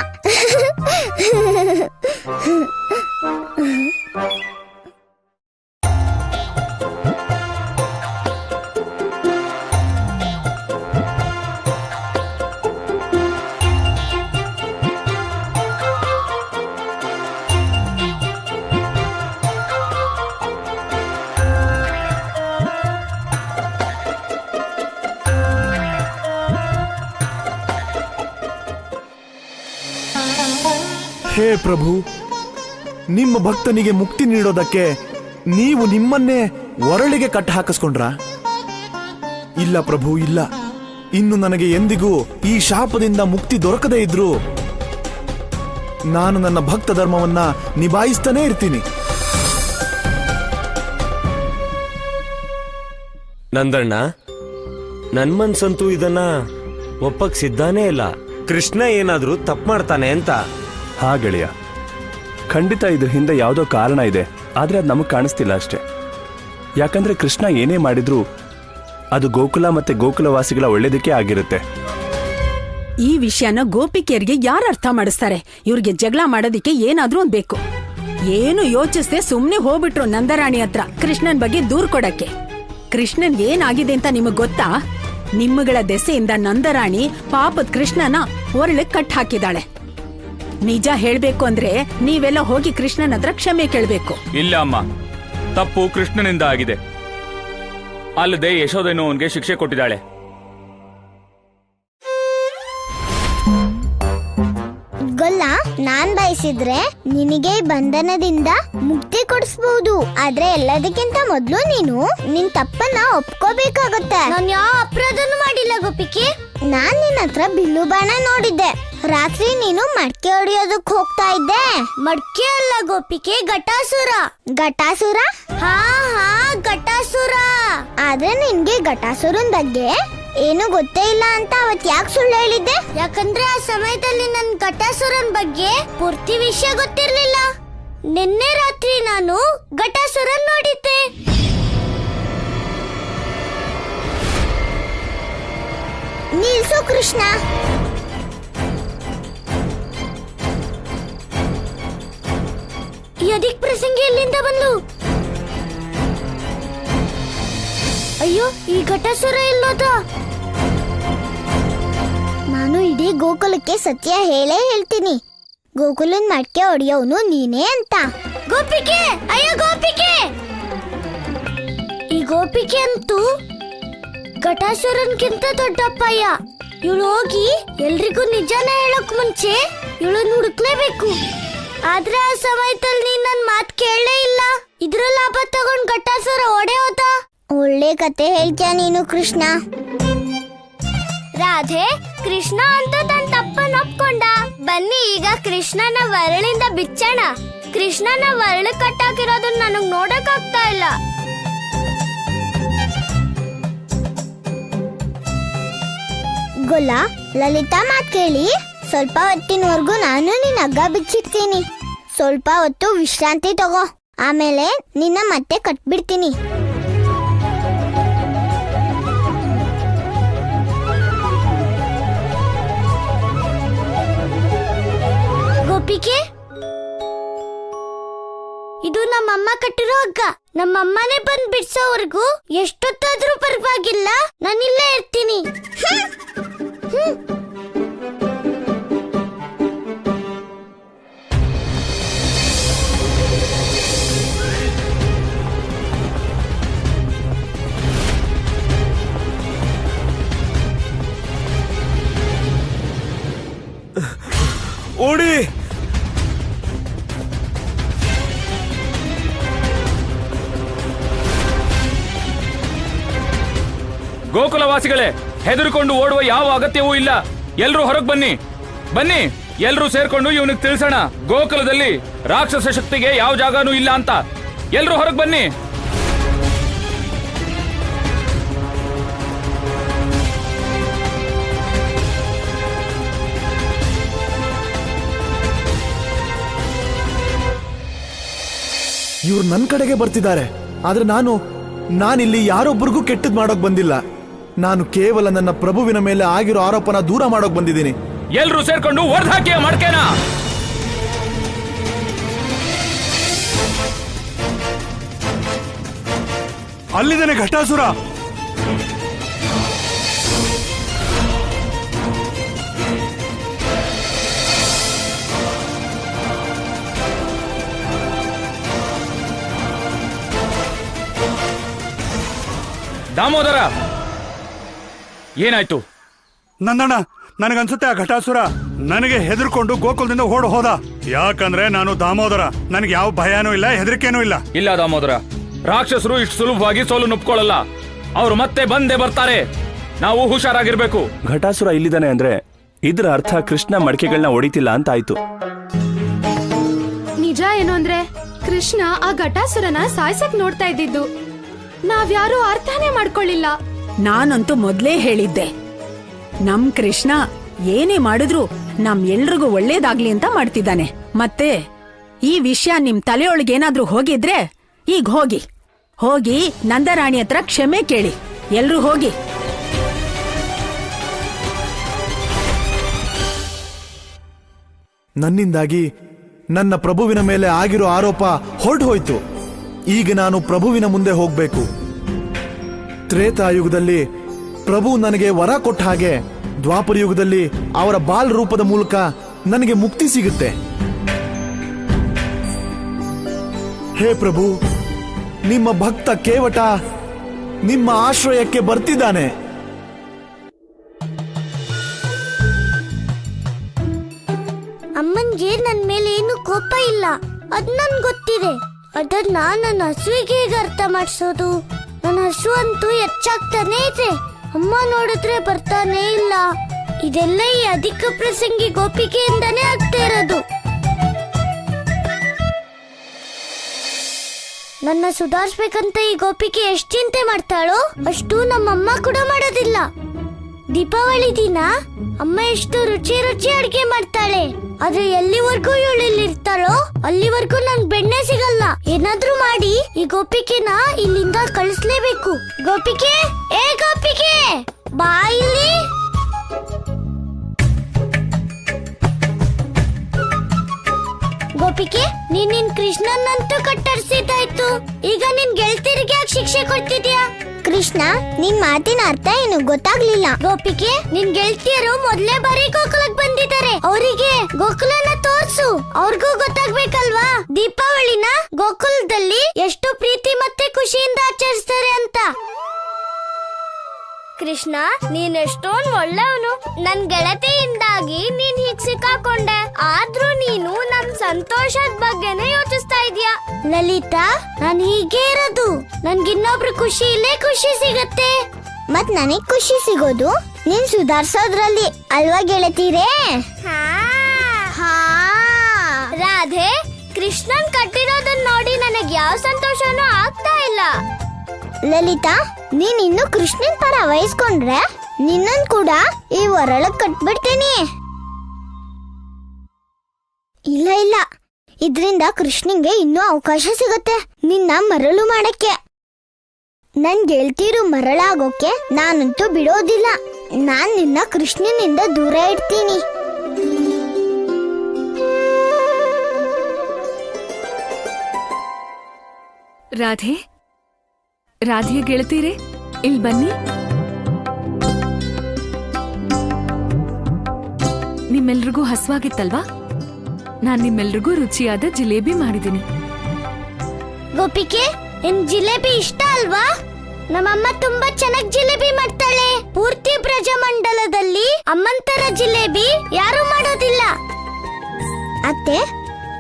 ಹೇ ಪ್ರಭು, ನಿಮ್ಮ ಭಕ್ತನಿಗೆ ಮುಕ್ತಿ ನೀಡೋದಕ್ಕೆ ನೀವು ನಿಮ್ಮನ್ನೇ ಒರಳಿಗೆ ಕಟ್ಟ ಹಾಕಿಸ್ಕೊಂಡ್ರ? ಇಲ್ಲ ಪ್ರಭು, ಇಲ್ಲ. ಇನ್ನು ನನಗೆ ಎಂದಿಗೂ ಈ ಶಾಪದಿಂದ ಮುಕ್ತಿ ದೊರಕದೇ ಇದ್ರು ನಾನು ನನ್ನ ಭಕ್ತ ಧರ್ಮವನ್ನ ನಿಭಾಯಿಸ್ತಾನೇ ಇರ್ತೀನಿ. ನಂದಣ್ಣ, ನನ್ ಮನ್ಸಂತೂ ಇದನ್ನ ಒಪ್ಪಕ್ ಸಿದ್ಧಾನೇ ಇಲ್ಲ. ಕೃಷ್ಣ ಏನಾದ್ರೂ ತಪ್ಪು ಮಾಡ್ತಾನೆ ಅಂತ. ಹಾ ಗೆಳೆಯ, ಖಂಡಿತ ಇದ್ರ ಹಿಂದೆ ಯಾವುದೋ ಕಾರಣ ಇದೆ, ಆದ್ರೆ ಅದು ನಮಗ್ ಕಾಣಿಸ್ತಿಲ್ಲ ಅಷ್ಟೇ. ಯಾಕಂದ್ರೆ ಕೃಷ್ಣ ಏನೇ ಮಾಡಿದ್ರು ಅದು ಗೋಕುಲ ಮತ್ತೆ ಗೋಕುಲವಾಸಿಗಳ ಒಳ್ಳೇದಕ್ಕೆ ಆಗಿರುತ್ತೆ. ಈ ವಿಷಯನ ಗೋಪಿಕೆಯರಿಗೆ ಯಾರು ಅರ್ಥ ಮಾಡಿಸ್ತಾರೆ? ಇವ್ರಿಗೆ ಜಗಳ ಮಾಡೋದಿಕ್ಕೆ ಏನಾದ್ರೂ ಒಂದ್ ಬೇಕು. ಏನು ಯೋಚಿಸದೆ ಸುಮ್ನೆ ಹೋಗ್ಬಿಟ್ರು ನಂದರಾಣಿ ಹತ್ರ ಕೃಷ್ಣನ್ ಬಗ್ಗೆ ದೂರ್ ಕೊಡಕ್ಕೆ. ಕೃಷ್ಣನ್ ಏನಾಗಿದೆ ಅಂತ ನಿಮಗ್ ಗೊತ್ತಾ? ನಿಮ್ಮಗಳ ದೆಸೆಯಿಂದ ನಂದರಾಣಿ ಪಾಪದ ಕೃಷ್ಣನ ಒರಳಿಗೆ ಕಟ್ ಹಾಕಿದಾಳೆ. ನಿಜ ಹೇಳ್ಬೇಕು ಅಂದ್ರೆ ನೀವೆಲ್ಲ ಹೋಗಿ ಕೃಷ್ಣನ ಹತ್ರ ಕ್ಷಮೆ ಕೇಳ್ಬೇಕು. ಇಲ್ಲ ಅಮ್ಮ, ತಪ್ಪು ಕೃಷ್ಣನಿಂದ ಆಗಿದೆ. ಅಲ್ಲದೆ ಯಶೋದೆನೂ ಅವನ್ಗೆ ಶಿಕ್ಷೆ ಕೊಟ್ಟಿದ್ದಾಳೆ. ಗೊಲ್ಲ, ನಾನ್ ಬಯಸಿದ್ರೆ ನಿನಗೆ ಬಂಧನದಿಂದ ಮುಕ್ತಿ ಕೊಡಿಸಬಹುದು. ಆದ್ರೆ ಎಲ್ಲದಕ್ಕಿಂತ ಮೊದ್ಲು ನೀನು ನಿನ್ ತಪ್ಪನ್ನ ಒಪ್ಕೋಬೇಕಾಗತ್ತೆ. ನಾನು ಯಾವ ಅಪರಾಧನೂ ಮಾಡಿಲ್ಲ ಗೋಪಿಕೆ. ನಾನ್ ನಿನ್ನ ಹತ್ರ ಬಿಲ್ಲು ಬಾಣ ನೋಡಿದ್ದೆ. ರಾತ್ರಿ ನೀನು ಮಡ್ಕೆ ಹೊಡಿಯೋದಕ್ ಹೋಗ್ತಾ ಇದ್ದೆ. ಮಡ್ಕೆ ಅಲ್ಲ ಗೋಪಿಕೆ, ಘಟಾಸುರ. ಘಟಾಸುರ? ಹಾ ಹಾ, ಘಟಾಸುರ. ಆದ್ರೆ ನಿನ್ಗೆ ಘಟಾಸುರನ್ ಬಗ್ಗೆ ಏನು ಗೊತ್ತೇ ಇಲ್ಲ ಅಂತ ಅವತ್ ಯಾಕೆ ಸುಳ್ಳು ಹೇಳಿದ್ದೆ? ಯಾಕಂದ್ರೆ ಆ ಸಮಯದಲ್ಲಿ ನನ್ ಘಟಾಸುರನ್ ಬಗ್ಗೆ ಪೂರ್ತಿ ವಿಷಯ ಗೊತ್ತಿರ್ಲಿಲ್ಲ. ನಿನ್ನೆ ರಾತ್ರಿ ನಾನು ಘಟಾಸುರನ್ ನೋಡಿದ್ದೆ. ನಿಲ್ಸು ಕೃಷ್ಣ. ಯದಿಕ್ ಪ್ರಸಂಗಿ ಎಲ್ಲಿಂದ ಬಂದು? ಅಯ್ಯೋ, ಈ ಘಟಾಸುರ ಎಲ್ಲೋದ? ನಾನು ಇಡೀ ಗೋಕುಲಕ್ಕೆ ಸತ್ಯ ಹೇಳೇ ಹೇಳ್ತೀನಿ. ಗೋಕುಲನ್ ಮಡ್ಕೆ ಹೊಡಿಯೋನು ನೀನೇ ಅಂತ. ಗೋಪಿಕೆ, ಅಯ್ಯೋ ಗೋಪಿಕೆ! ಈ ಗೋಪಿಕೆ ಅಂತೂ ಘಟಾಸುರನ್ಗಿಂತ ದೊಡ್ಡಪ್ಪಯ್ಯ. ಇವಳು ಹೋಗಿ ಎಲ್ರಿಗೂ ನಿಜಾನ ಹೇಳಕ್ ಮುಂಚೆ ಇವಳನ್ನ ಹುಡುಕ್ಲೇಬೇಕು. ಆದ್ರೆ ಆ ಸಮಯದಲ್ಲಿ ನೀನ್ ನನ್ ಮಾತ್ ಕೇಳಲೇ ಇಲ್ಲ. ಇದ್ರ ಲಾಭ ತಗೊಂಡ್ ಘಟಾಸುರ ಓಡೇ ಹೋದ. ಒಳ್ಳೆ ಕತೆ ಹೇಳ್ತೀಯ ನೀನು ಕೃಷ್ಣ. ರಾಧೆ, ಕೃಷ್ಣ ಅಂತ ತನ್ನ ತಪ್ಪನ್ನ ಒಪ್ಕೊಂಡ. ಬನ್ನಿ ಈಗ ಕೃಷ್ಣನ ವರಳಿಂದ ಬಿಚ್ಚೋಣ. ಕೃಷ್ಣನ ವರಳು ಕಟ್ಟಾಕಿರೋದನ್ನ ನನಗ್ ನೋಡಕ್ ಆಗ್ತಾ ಇಲ್ಲ. ಗೊಲ್ಲ, ಲಲಿತಾ ಮಾತ್ ಕೇಳಿ. ಸ್ವಲ್ಪ ಹೊತ್ತಿನವರೆಗೂ ನಾನು ನಿನ್ನ ಹಗ್ಗ ಬಿಚ್ಚಿಡ್ತೀನಿ. ಸ್ವಲ್ಪ ಹೊತ್ತು ವಿಶ್ರಾಂತಿ ತಗೋ, ಆಮೇಲೆ ನಿನ್ನ ಮತ್ತೆ ಕಟ್ಬಿಡ್ತೀನಿ. ಗೋಪಿಕೆ, ಇದು ನಮ್ಮಮ್ಮ ಕಟ್ಟಿರೋ ಹಗ್ಗ. ನಮ್ಮಮ್ಮನೇ ಬಂದ್ ಬಿಡ್ಸೋವರೆಗೂ ಎಷ್ಟೊತ್ತಾದ್ರೂ ಪರವಾಗಿಲ್ಲ, ನಾನಿಲ್ಲೇ ಇರ್ತೀನಿ. ಓಡಿ! ಗೋಕುಲವಾಸಿಗಳೇ, ಹೆದರ್ಕೊಂಡು ಓಡುವ ಯಾವ ಅಗತ್ಯವೂ ಇಲ್ಲ. ಎಲ್ರೂ ಹೊರಗೆ ಬನ್ನಿ, ಬನ್ನಿ, ಎಲ್ರೂ ಸೇರ್ಕೊಂಡು ಇವನಿಗೆ ತಿಳಿಸೋಣ ಗೋಕುಲದಲ್ಲಿ ರಾಕ್ಷಸ ಶಕ್ತಿಗೆ ಯಾವ ಜಾಗನೂ ಇಲ್ಲ ಅಂತ. ಎಲ್ರೂ ಹೊರಗೆ ಬನ್ನಿ. ಇವ್ರು ನನ್ನ ಕಡೆಗೆ ಬರ್ತಿದ್ದಾರೆ. ಆದ್ರೆ ನಾನಿಲ್ಲಿ ಯಾರೊಬ್ಬರಿಗೂ ಕೆಟ್ಟದ್ ಮಾಡೋಕ್ ಬಂದಿಲ್ಲ. ನಾನು ಕೇವಲ ನನ್ನ ಪ್ರಭುವಿನ ಮೇಲೆ ಆಗಿರೋ ಆರೋಪನ ದೂರ ಮಾಡೋಕ್ ಬಂದಿದ್ದೀನಿ. ಎಲ್ರೂ ಸೇರ್ಕೊಂಡು ಹೊರದ್ ಹಾಕಿ ಮಾಡ್ಕೇನಾ. ಅಲ್ಲಿದ್ದಾನೆ ಘಟಾಸುರ. ದಾಮೋದರ, ಏನಾಯ್ತು? ನಂದಣ್ಣ, ನನಗನ್ಸುತ್ತೆ ಆ ಘಟಾಸುರ ನನಗೆ ಹೆದರ್ಕೊಂಡು ಗೋಕುಲದಿಂದ ಓಡ್ ಹೋದ. ಯಾಕಂದ್ರೆ ನಾನು ದಾಮೋದರ, ನನಗೆ ಯಾವ ಭಯನೂ ಇಲ್ಲ, ಹೆದರಿಕೆನೂ ಇಲ್ಲ. ಇಲ್ಲ ದಾಮೋದರ, ರಾಕ್ಷಸರು ಇಷ್ಟು ಸುಲಭವಾಗಿ ಸೋಲು ನುಪ್ಕೊಳ್ಳಲ್ಲ. ಅವ್ರು ಮತ್ತೆ ಬಂದೇ ಬರ್ತಾರೆ. ನಾವು ಹುಷಾರಾಗಿರ್ಬೇಕು. ಘಟಾಸುರ ಇಲ್ಲಿದ್ದಾನೆ ಅಂದ್ರೆ ಇದ್ರ ಅರ್ಥ ಕೃಷ್ಣ ಮಡಿಕೆಗಳನ್ನ ಹೊಡಿತಿಲ್ಲ ಅಂತ ಆಯ್ತು. ನಿಜ ಏನು ಅಂದ್ರೆ ಕೃಷ್ಣ ಆ ಘಟಾಸುರನ ಸಾಯ್ಸಕ್ ನೋಡ್ತಾ ಇದ್ದಿದ್ದು ನಾವ್ಯಾರೂ ಅರ್ಥನೇ ಮಾಡ್ಕೊಳ್ಳಿಲ್ಲ. ನಾನಂತೂ ಮೊದ್ಲೇ ಹೇಳಿದ್ದೆ, ನಮ್ ಕೃಷ್ಣ ಏನೇ ಮಾಡಿದ್ರು ನಮ್ ಎಲ್ರಿಗೂ ಒಳ್ಳೇದಾಗ್ಲಿ ಅಂತ ಮಾಡ್ತಿದ್ದಾನೆ. ಮತ್ತೆ ಈ ವಿಷಯ ನಿಮ್ ತಲೆಯೊಳಗೆ ಏನಾದ್ರೂ ಹೋಗಿದ್ರೆ ಈಗ ಹೋಗಿ ನಂದರಾಣಿ ಹತ್ರ ಕ್ಷಮೆ ಕೇಳಿ. ಎಲ್ರೂ ಹೋಗಿ. ನನ್ನಿಂದಾಗಿ ನನ್ನ ಪ್ರಭುವಿನ ಮೇಲೆ ಆಗಿರೋ ಆರೋಪ ಹೊರಟು ಹೋಯ್ತು. ಈಗ ನಾನು ಪ್ರಭುವಿನ ಮುಂದೆ ಹೋಗ್ಬೇಕು. ತ್ರೇತಾಯುಗದಲ್ಲಿ ಪ್ರಭು ನನಗೆ ವರ ಕೊಟ್ಟ ಹಾಗೆ ದ್ವಾಪರ ಯುಗದಲ್ಲಿ ಅವರ ಬಾಲ್ ರೂಪದ ಮೂಲಕ ನನಗೆ ಮುಕ್ತಿ ಸಿಗುತ್ತೆ. ಹೇ ಪ್ರಭು, ನಿಮ್ಮ ಭಕ್ತ ಕೇವಟ ನಿಮ್ಮ ಆಶ್ರಯಕ್ಕೆ ಬರ್ತಿದ್ದಾನೆ. ಅಮ್ಮನ್ಗೆ ನನ್ ಮೇಲೆ ಏನು ಕೋಪ ಇಲ್ಲ, ಅದ್ ನನ್ ಗೊತ್ತಿದೆ. ಅದನ್ನ ನನ್ನ ಹಸುವಿಗೆ ಹೇಗೆ ಅರ್ಥ ಮಾಡಿಸೋದು? ನನ್ನ ಹಸು ಅಂತೂ ಹೆಚ್ಚಾಗ್ತಾನೆ ಇದೆ, ಅಮ್ಮ ನೋಡಿದ್ರೆ ಬರ್ತಾನೆ ಇಲ್ಲ. ಇದೆಲ್ಲ ಈ ಅಧಿಕ ಪ್ರಸಂಗಿ ಗೋಪಿಕೆಯಿಂದಾನೇ ಆಗ್ತಾ ಇರೋದು. ನನ್ನ ಸುಧಾರಿಸ್ಬೇಕಂತ ಈ ಗೋಪಿಕೆ ಎಷ್ಟು ಚಿಂತೆ ಮಾಡ್ತಾಳೋ ಅಷ್ಟು ನಮ್ಮಮ್ಮ ಕೂಡ ಮಾಡೋದಿಲ್ಲ. ದೀಪಾವಳಿ ದಿನ ಅಮ್ಮ ಎಷ್ಟು ರುಚಿ ಅಡ್ಗೆ ಮಾಡ್ತಾಳೆ. ಆದ್ರೆ ಎಲ್ಲಿವರೆಗೂ ಇವಳು ಇಲ್ಲಿರ್ತಾಳೋ ಅಲ್ಲಿವರೆಗೂ ನನ್ ಬೆಣ್ಣೆ ಸಿಗಲ್ಲ. ಏನಾದ್ರೂ ಮಾಡಿ ಈ ಗೋಪಿಕೆನ ಇಲ್ಲಿಂದ ಕಳಿಸ್ಲೇಬೇಕು. ಗೋಪಿಕೆ, ಏ ಗೋಪಿಕೆ, ಬಾ ಇಲ್ಲಿ. ಗೋಪಿಕೆ, ನಿನ್ ಕೃಷ್ಣನ್ನಂತೂ ಕತ್ತರಿಸಿದ್ದಾಯ್ತು. ಈಗ ನಿನ್ ಗೆಳತಿಯರಿಗೆ ಯಾಕೆ ಶಿಕ್ಷೆ ಕೊಡ್ತಿದ್ಯಾ? ಕೃಷ್ಣ, ನಿನ್ ಮಾತಿನ ಅರ್ಥ ಏನು ಗೊತ್ತಾಗ್ಲಿಲ್ಲ. ಗೋಪಿಕೆ, ನಿನ್ ಗೆಳತಿಯರು ಮೊದಲೇ ಬಾರಿ ಗೋಕುಲಕ್ ಬಂದಿದ್ದಾರೆ. ಅವರಿಗೆ ಗೋಕುಲನ ತೋರ್ಸು, ಅವ್ರಿಗೂ ಗೊತ್ತಾಗ್ಬೇಕಲ್ವಾ ದೀಪಾವಳಿನ ಗೋಕುಲದಲ್ಲಿ ಎಷ್ಟು ಪ್ರೀತಿ ಮತ್ತೆ ಖುಷಿಯಿಂದ ಆಚರಿಸ್ತಾರೆ ಅಂತ. ಕೃಷ್ಣ, ನೀನ್ ಎಷ್ಟೊಂದ್ ಒಳ್ಳೆಯವನು. ನನ್ ಗೆಳತಿಯಿಂದಾಗಿ ನೀನ್ ಹೀಗ್ ಸಿಕ್ಕಾಕೊಂಡೆ. ಆದ್ರೂ ನೀನು ನಮ್ ಸಂತೋಷದ ಬಗ್ಗೆನೇ ಯೋಚಿಸ್ತಾ ಇದೀಯ. ಲಲಿತಾ, ನಾನ್ ಹೀಗೆ ಇರೋದು. ನನ್ಗಿನ್ನೊಬ್ರು ಖುಷಿ ಇಲ್ಲೇ ಖುಷಿ ಸಿಗತ್ತೆ. ಮತ್ ನನಗ್ ಖುಷಿ ಸಿಗೋದು ನೀನ್ ಸುಧಾರ್ಸೋದ್ರಲ್ಲಿ ಅಲ್ವಾ ಗೆಳತೀರೇ? ರಾಧೆ, ಕೃಷ್ಣನ್ ಕಟ್ಟಿರೋದನ್ನ ನೋಡಿ ನನಗ್ ಯಾವ ಸಂತೋಷನೂ ಆಗ್ತಾ ಇಲ್ಲ. ಲಲಿತಾ, ನೀನ್ ಇನ್ನು ಕೃಷ್ಣನ್ ಪರ ವಹಿಸ್ಕೊಂಡ್ರೆ ನಿನ್ನನ್ ಕೂಡ ಈ ಒರಳಕ್ ಕಟ್ಬಿಡ್ತೀನಿ. ಇಲ್ಲ ಇಲ್ಲ, ಇದ್ರಿಂದ ಕೃಷ್ಣನ್ಗೆ ಇನ್ನೂ ಅವಕಾಶ ಸಿಗತ್ತೆ ನಿನ್ನ ಮರಳು ಮಾಡಕ್ಕೆ. ನನ್ ಗೆಳ್ತಿರು ಮರಳಾಗೋಕೆ ನಾನಂತೂ ಬಿಡೋದಿಲ್ಲ. ನಾನ್ ನಿನ್ನ ಕೃಷ್ಣನಿಂದ ದೂರ ಇಡ್ತೀನಿ. ರಾಧೆ, ರಾಧೆಯ ಗೆಳತೀರೆ, ಇಲ್ಲಿ ಬನ್ನಿ. ನಿಮ್ಮೆಲ್ರಿಗೂ ಹಸುವಾಗಿತ್ತಲ್ವಾ? ನಾನ್ ನಿಮ್ಮೆಲ್ರಿಗೂ ರುಚಿಯಾದ ಜಿಲೇಬಿ ಮಾಡಿದ್ದೀನಿ. ಗೋಪಿಕೆ, ನಿಮ್ ಜಿಲೇಬಿ ಇಷ್ಟ ಅಲ್ವಾ? ನಮ್ಮಮ್ಮ ತುಂಬಾ ಚೆನ್ನಾಗಿ ಜಿಲೇಬಿ ಮಾಡ್ತಾಳೆ. ಪೂರ್ತಿ ಬ್ರಜಮಂಡಲದಲ್ಲಿ ಅಮ್ಮಂತರ ಜಿಲೇಬಿ ಯಾರು ಮಾಡೋದಿಲ್ಲ. ಅತ್ತೆ,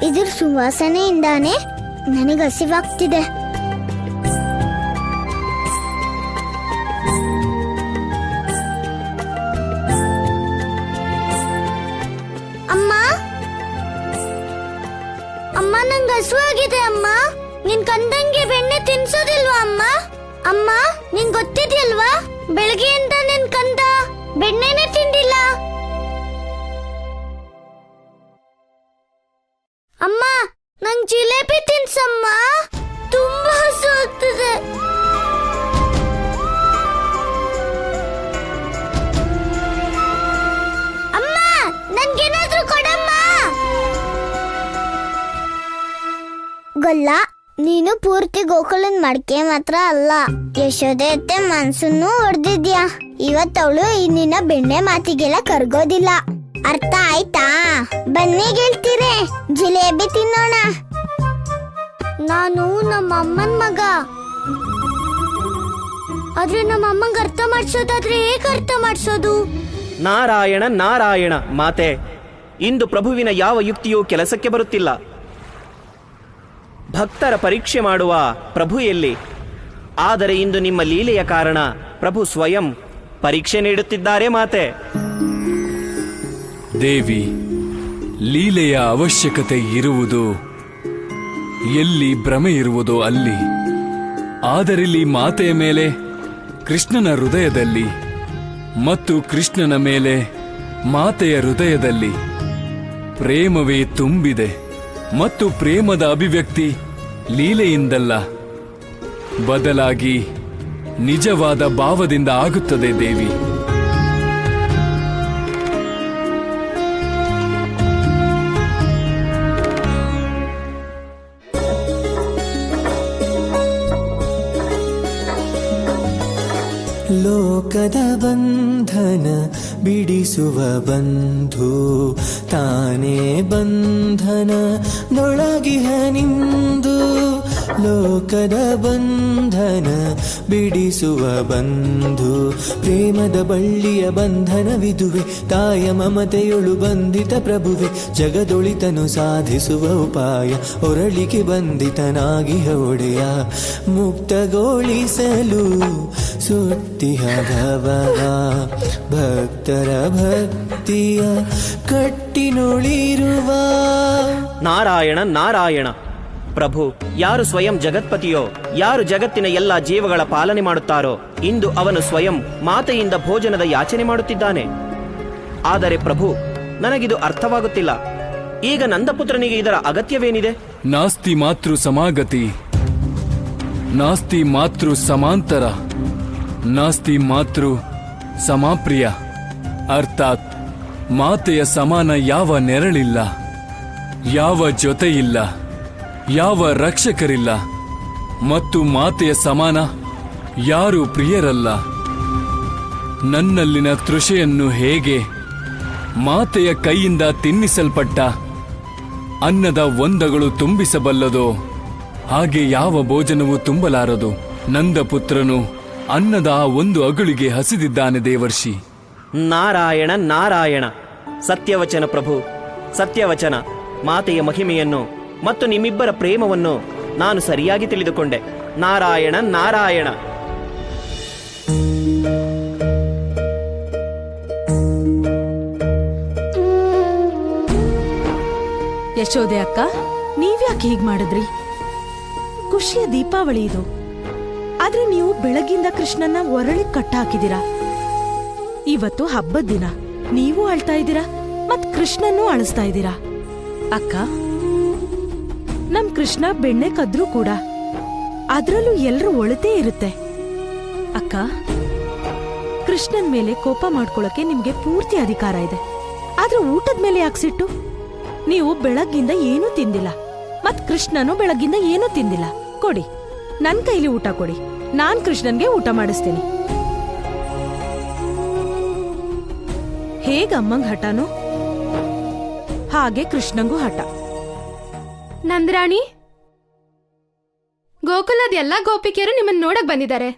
ಇದ್ರ ಸುವಾಸನೆಯಿಂದಾನೆ ನನಗೆ ಹಸಿವಾಗ್ತಿದೆ. ಅಮ್ಮ, ಅಮ್ಮ, ನಂಗೆ ಹಸುವಾಗಿದೆ. ಅಮ್ಮ, ನಿನ್ ಕಂದಂಗೆ ಬೆಣ್ಣೆ ತಿನ್ಸೋದಿಲ್ವಾ ಅಮ್ಮ? ಅಮ್ಮ, ನಿಂಗ್ ಗೊತ್ತಿದ್ಯಲ್ವಾ, ಬೆಳಗ್ಗೆಯಿಂದ ನಿನ್ ಕಂದ ಬೆಣ್ಣೆನೆ ತಿಂದಿಲ್ಲ. ಅಮ್ಮ, ನಂಗ್ ಜಿಲೇಬಿ ತಿನ್ಸಮ್ಮ, ತುಂಬಾ ಹಸು ಆಗ್ತದೆ. ಅಮ್ಮ, ನನ್ಗೇನಾದ್ರೂ ಕೊಡಮ್ಮ. ಗೊಲ್ಲ, ನೀನು ಪೂರ್ತಿ ಗೋಕುಲನ್ ಮಡ್ಕೆ ಮಾತ್ರ ಅಲ್ಲ, ಯಶೋದೆ ಅತ್ತೆ ಮನ್ಸನ್ನು ಹೊಡೆದಿದ್ಯಾ. ಇವತ್ತವಳು ನಿನ್ನ ಬೆಣ್ಣೆ ಮಾತಿಗೆಲ್ಲ ಕರ್ಗೋದಿಲ್ಲ. ಅರ್ಥ ಆಯ್ತಾ? ಬನ್ನಿ ಗೆಳ್ತೀರೆ, ಜಿಲೇಬಿ ತಿನ್ನೋಣ. ನಾನು ನಮ್ಮ ಅಮ್ಮನ್ ಮಗ. ಆದ್ರೆ ನಮ್ಮ ಅಮ್ಮಂಗ್ ಅರ್ಥ ಮಾಡ್ಸೋದಾದ್ರೆ ಹೇಗೆ ಅರ್ಥ ಮಾಡ್ಸೋದು? ನಾರಾಯಣ ನಾರಾಯಣ ಮಾತೆ, ಇಂದು ಪ್ರಭುವಿನ ಯಾವ ಯುಕ್ತಿಯೂ ಕೆಲಸಕ್ಕೆ ಬರುತ್ತಿಲ್ಲ. ಭಕ್ತರ ಪರೀಕ್ಷೆ ಮಾಡುವ ಪ್ರಭು ಎಲ್ಲಿ? ಆದರೆ ಇಂದು ನಿಮ್ಮ ಲೀಲೆಯ ಕಾರಣ ಪ್ರಭು ಸ್ವಯಂ ಪರೀಕ್ಷೆ ನೀಡುತ್ತಿದ್ದಾರೆ ಮಾತೆ. ದೇವಿ, ಲೀಲೆಯ ಅವಶ್ಯಕತೆ ಇರುವುದು ಎಲ್ಲಿ ಭ್ರಮೆ ಇರುವುದೋ ಅಲ್ಲಿ. ಆದರಿಲ್ಲಿ ಮಾತೆಯ ಮೇಲೆ, ಕೃಷ್ಣನ ಹೃದಯದಲ್ಲಿ ಮತ್ತು ಕೃಷ್ಣನ ಮೇಲೆ ಮಾತೆಯ ಹೃದಯದಲ್ಲಿ ಪ್ರೇಮವೇ ತುಂಬಿದೆ. ಮತ್ತು ಪ್ರೇಮದ ಅಭಿವ್ಯಕ್ತಿ ಲೀಲೆಯಿಂದಲ್ಲ, ಬದಲಾಗಿ ನಿಜವಾದ ಭಾವದಿಂದ ಆಗುತ್ತದೆ ದೇವಿ. ಲೋಕದ ಬಂಧನ ಬಿಡಿಸುವ ಬಂಧು ತಾನೇ ಬಂಧನ ನೊಳಗಿಹ ನಿಂದು. ಲೋಕದ ಬಂಧನ ಬಿಡಿಸುವ ಬಂಧು ಪ್ರೇಮದ ಬಳ್ಳಿಯ ಬಂಧನವಿದುವೆ. ತಾಯ ಮಮತೆಯೊಳು ಬಂಧಿತ ಪ್ರಭುವೆ, ಜಗದೊಳಿತನು ಸಾಧಿಸುವ ಉಪಾಯ. ಹೊರಳಿಗೆ ಬಂಧಿತನಾಗಿಹ ಒಡೆಯ, ಮುಕ್ತಗೊಳಿಸಲು ಸುತ್ತಿಹ ಭವವ. ಭಕ್ತರ ಭಕ್ತಿಯ ಕಟ್ಟಿನೊಳಿರುವ. ನಾರಾಯಣ ನಾರಾಯಣ ಪ್ರಭು, ಯಾರು ಸ್ವಯಂ ಜಗತ್ಪತಿಯೋ, ಯಾರು ಜಗತ್ತಿನ ಎಲ್ಲಾ ಜೀವಗಳ ಪಾಲನೆ ಮಾಡುತ್ತಾರೋ, ಇಂದು ಅವನು ಸ್ವಯಂ ಮಾತೆಯಿಂದ ಭೋಜನದ ಯಾಚನೆ ಮಾಡುತ್ತಿದ್ದಾನೆ. ಆದರೆ ಪ್ರಭು, ನನಗಿದು ಅರ್ಥವಾಗುತ್ತಿಲ್ಲ. ಈಗ ನಂದಪುತ್ರನಿಗೆ ಇದರ ಅಗತ್ಯವೇನಿದೆ? ನಾಸ್ತಿ ಮಾತೃ ಸಮಾಗತಿ, ನಾಸ್ತಿ ಮಾತೃ ಸಮಾಂತರ, ನಾಸ್ತಿ ಮಾತೃ ಸಮಾಪ್ರಿಯ. ಅರ್ಥಾತ್ ಮಾತೆಯ ಸಮಾನ ಯಾವ ನೆರಳಿಲ್ಲ, ಯಾವ ಜೊತೆಯಿಲ್ಲ, ಯಾವ ರಕ್ಷಕರಿಲ್ಲ, ಮತ್ತು ಮಾತೆಯ ಸಮಾನ ಯಾರೂ ಪ್ರಿಯರಲ್ಲ. ನನ್ನಲ್ಲಿನ ತೃಷೆಯನ್ನು ಹೇಗೆ ಮಾತೆಯ ಕೈಯಿಂದ ತಿನ್ನಿಸಲ್ಪಟ್ಟ ಅನ್ನದ ಒಂದಗಳು ತುಂಬಿಸಬಲ್ಲದೋ, ಹಾಗೆ ಯಾವ ಭೋಜನವೂ ತುಂಬಲಾರದು. ನಂದಪುತ್ರನು ಅನ್ನದ ಆ ಒಂದು ಅಗುಳಿಗೆ ಹಸಿದಿದ್ದಾನೆ ದೇವರ್ಷಿ. ನಾರಾಯಣ ನಾರಾಯಣ. ಸತ್ಯವಚನ ಪ್ರಭು, ಸತ್ಯವಚನ. ಮಾತೆಯ ಮಹಿಮೆಯನ್ನು ಮತ್ತು ನಿಮ್ಮಿಬ್ಬರ ಪ್ರೇಮವನ್ನು ನಾನು ಸರಿಯಾಗಿ ತಿಳಿದುಕೊಂಡೆ. ನಾರಾಯಣ ನಾರಾಯಣ. ಯಶೋದೆ ಅಕ್ಕ, ನೀವ್ಯಾಕೆ ಹೀಗ್ ಮಾಡಿದ್ರಿ? ಖುಷಿಯ ದೀಪಾವಳಿ ಇದು, ಆದ್ರೆ ನೀವು ಬೆಳಗಿಂದ ಕೃಷ್ಣನ್ನ ಒರಳಿ ಕಟ್ಟಾಕಿದೀರಾ. ಇವತ್ತು ಹಬ್ಬದ ದಿನ, ನೀವು ಅಳ್ತಾ ಇದ್ದೀರಾ ಮತ್ ಕೃಷ್ಣನ್ನೂ ಅಳಿಸ್ತಾ ಇದ್ದೀರಾ. ಅಕ್ಕ, ನಮ್ ಕೃಷ್ಣ ಬೆಣ್ಣೆ ಕದ್ರೂ ಕೂಡ ಅದ್ರಲ್ಲೂ ಎಲ್ರೂ ಒಳತೇ ಇರುತ್ತೆ. ಅಕ್ಕ, ಕೃಷ್ಣನ್ ಮೇಲೆ ಕೋಪ ಮಾಡ್ಕೊಳಕ್ಕೆ ನಿಮ್ಗೆ ಪೂರ್ತಿ ಅಧಿಕಾರ ಇದೆ. ಆದ್ರೆ ಊಟದ ಮೇಲೆ ಯಾಕೆ ಸಿಟ್ಟು? ನೀವು ಬೆಳಗ್ಗಿಂದ ಏನೂ ತಿಂದಿಲ್ಲ, ಮತ್ ಕೃಷ್ಣನು ಬೆಳಗ್ಗಿಂದ ಏನೂ ತಿಂದಿಲ್ಲ. ಕೊಡಿ, ನನ್ ಕೈಲಿ ಊಟ ಕೊಡಿ, ನಾನ್ ಕೃಷ್ಣನ್ಗೆ ಊಟ ಮಾಡಿಸ್ತೀನಿ. ಹೇಗ ಅಮ್ಮಂಗ್ ಹಠನೋ ಹಾಗೆ ಕೃಷ್ಣಂಗೂ ಹಠ. ನಂದರಾಣಿ, ಗೋಕುಲದ ಎಲ್ಲಾ ಗೋಪಿಕೆಯರು ನಿಮ್ಮನ್ನ ನೋಡಕ್ ಬಂದಿದ್ದಾರೆ.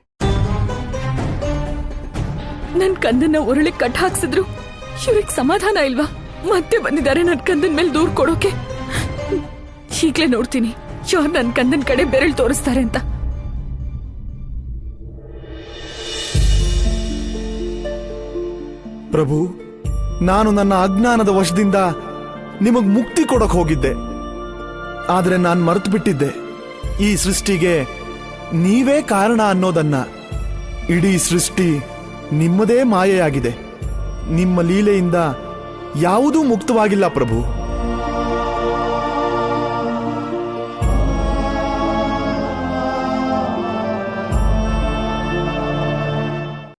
ನನ್ ಕಂದನ್ನ ಉರುಳಿ ಕಟ್ ಹಾಕ್ಸಿದ್ರು ಇವ್ರಿಗೆ ಸಮಾಧಾನ ಇಲ್ವಾ? ಮತ್ತೆ ಬಂದಿದ್ದಾರೆ ನನ್ ಕಂದನ್ ಮೇಲೆ ದೂರ್ ಕೊಡೋಕೆ. ಈಗ್ಲೇ ನೋಡ್ತೀನಿ ಯಾರು ನನ್ ಕಂದನ್ ಕಡೆ ಬೆರಳು ತೋರಿಸ್ತಾರೆ ಅಂತ. ಪ್ರಭು, ನಾನು ನನ್ನ ಅಜ್ಞಾನದ ವಶದಿಂದ ನಿಮಗ್ ಮುಕ್ತಿ ಕೊಡಕ್ ಹೋಗಿದ್ದೆ. ಆದ್ರೆ ನಾನ್ ಮರೆತು ಬಿಟ್ಟಿದ್ದೆ ಈ ಸೃಷ್ಟಿಗೆ ನೀವೇ ಕಾರಣ ಅನ್ನೋದನ್ನ. ಇಡೀ ಸೃಷ್ಟಿ ನಿಮ್ಮದೇ ಮಾಯೆಯಾಗಿದೆ. ನಿಮ್ಮ ಲೀಲೆಯಿಂದ ಯಾವುದೂ ಮುಕ್ತವಾಗಿಲ್ಲ ಪ್ರಭು.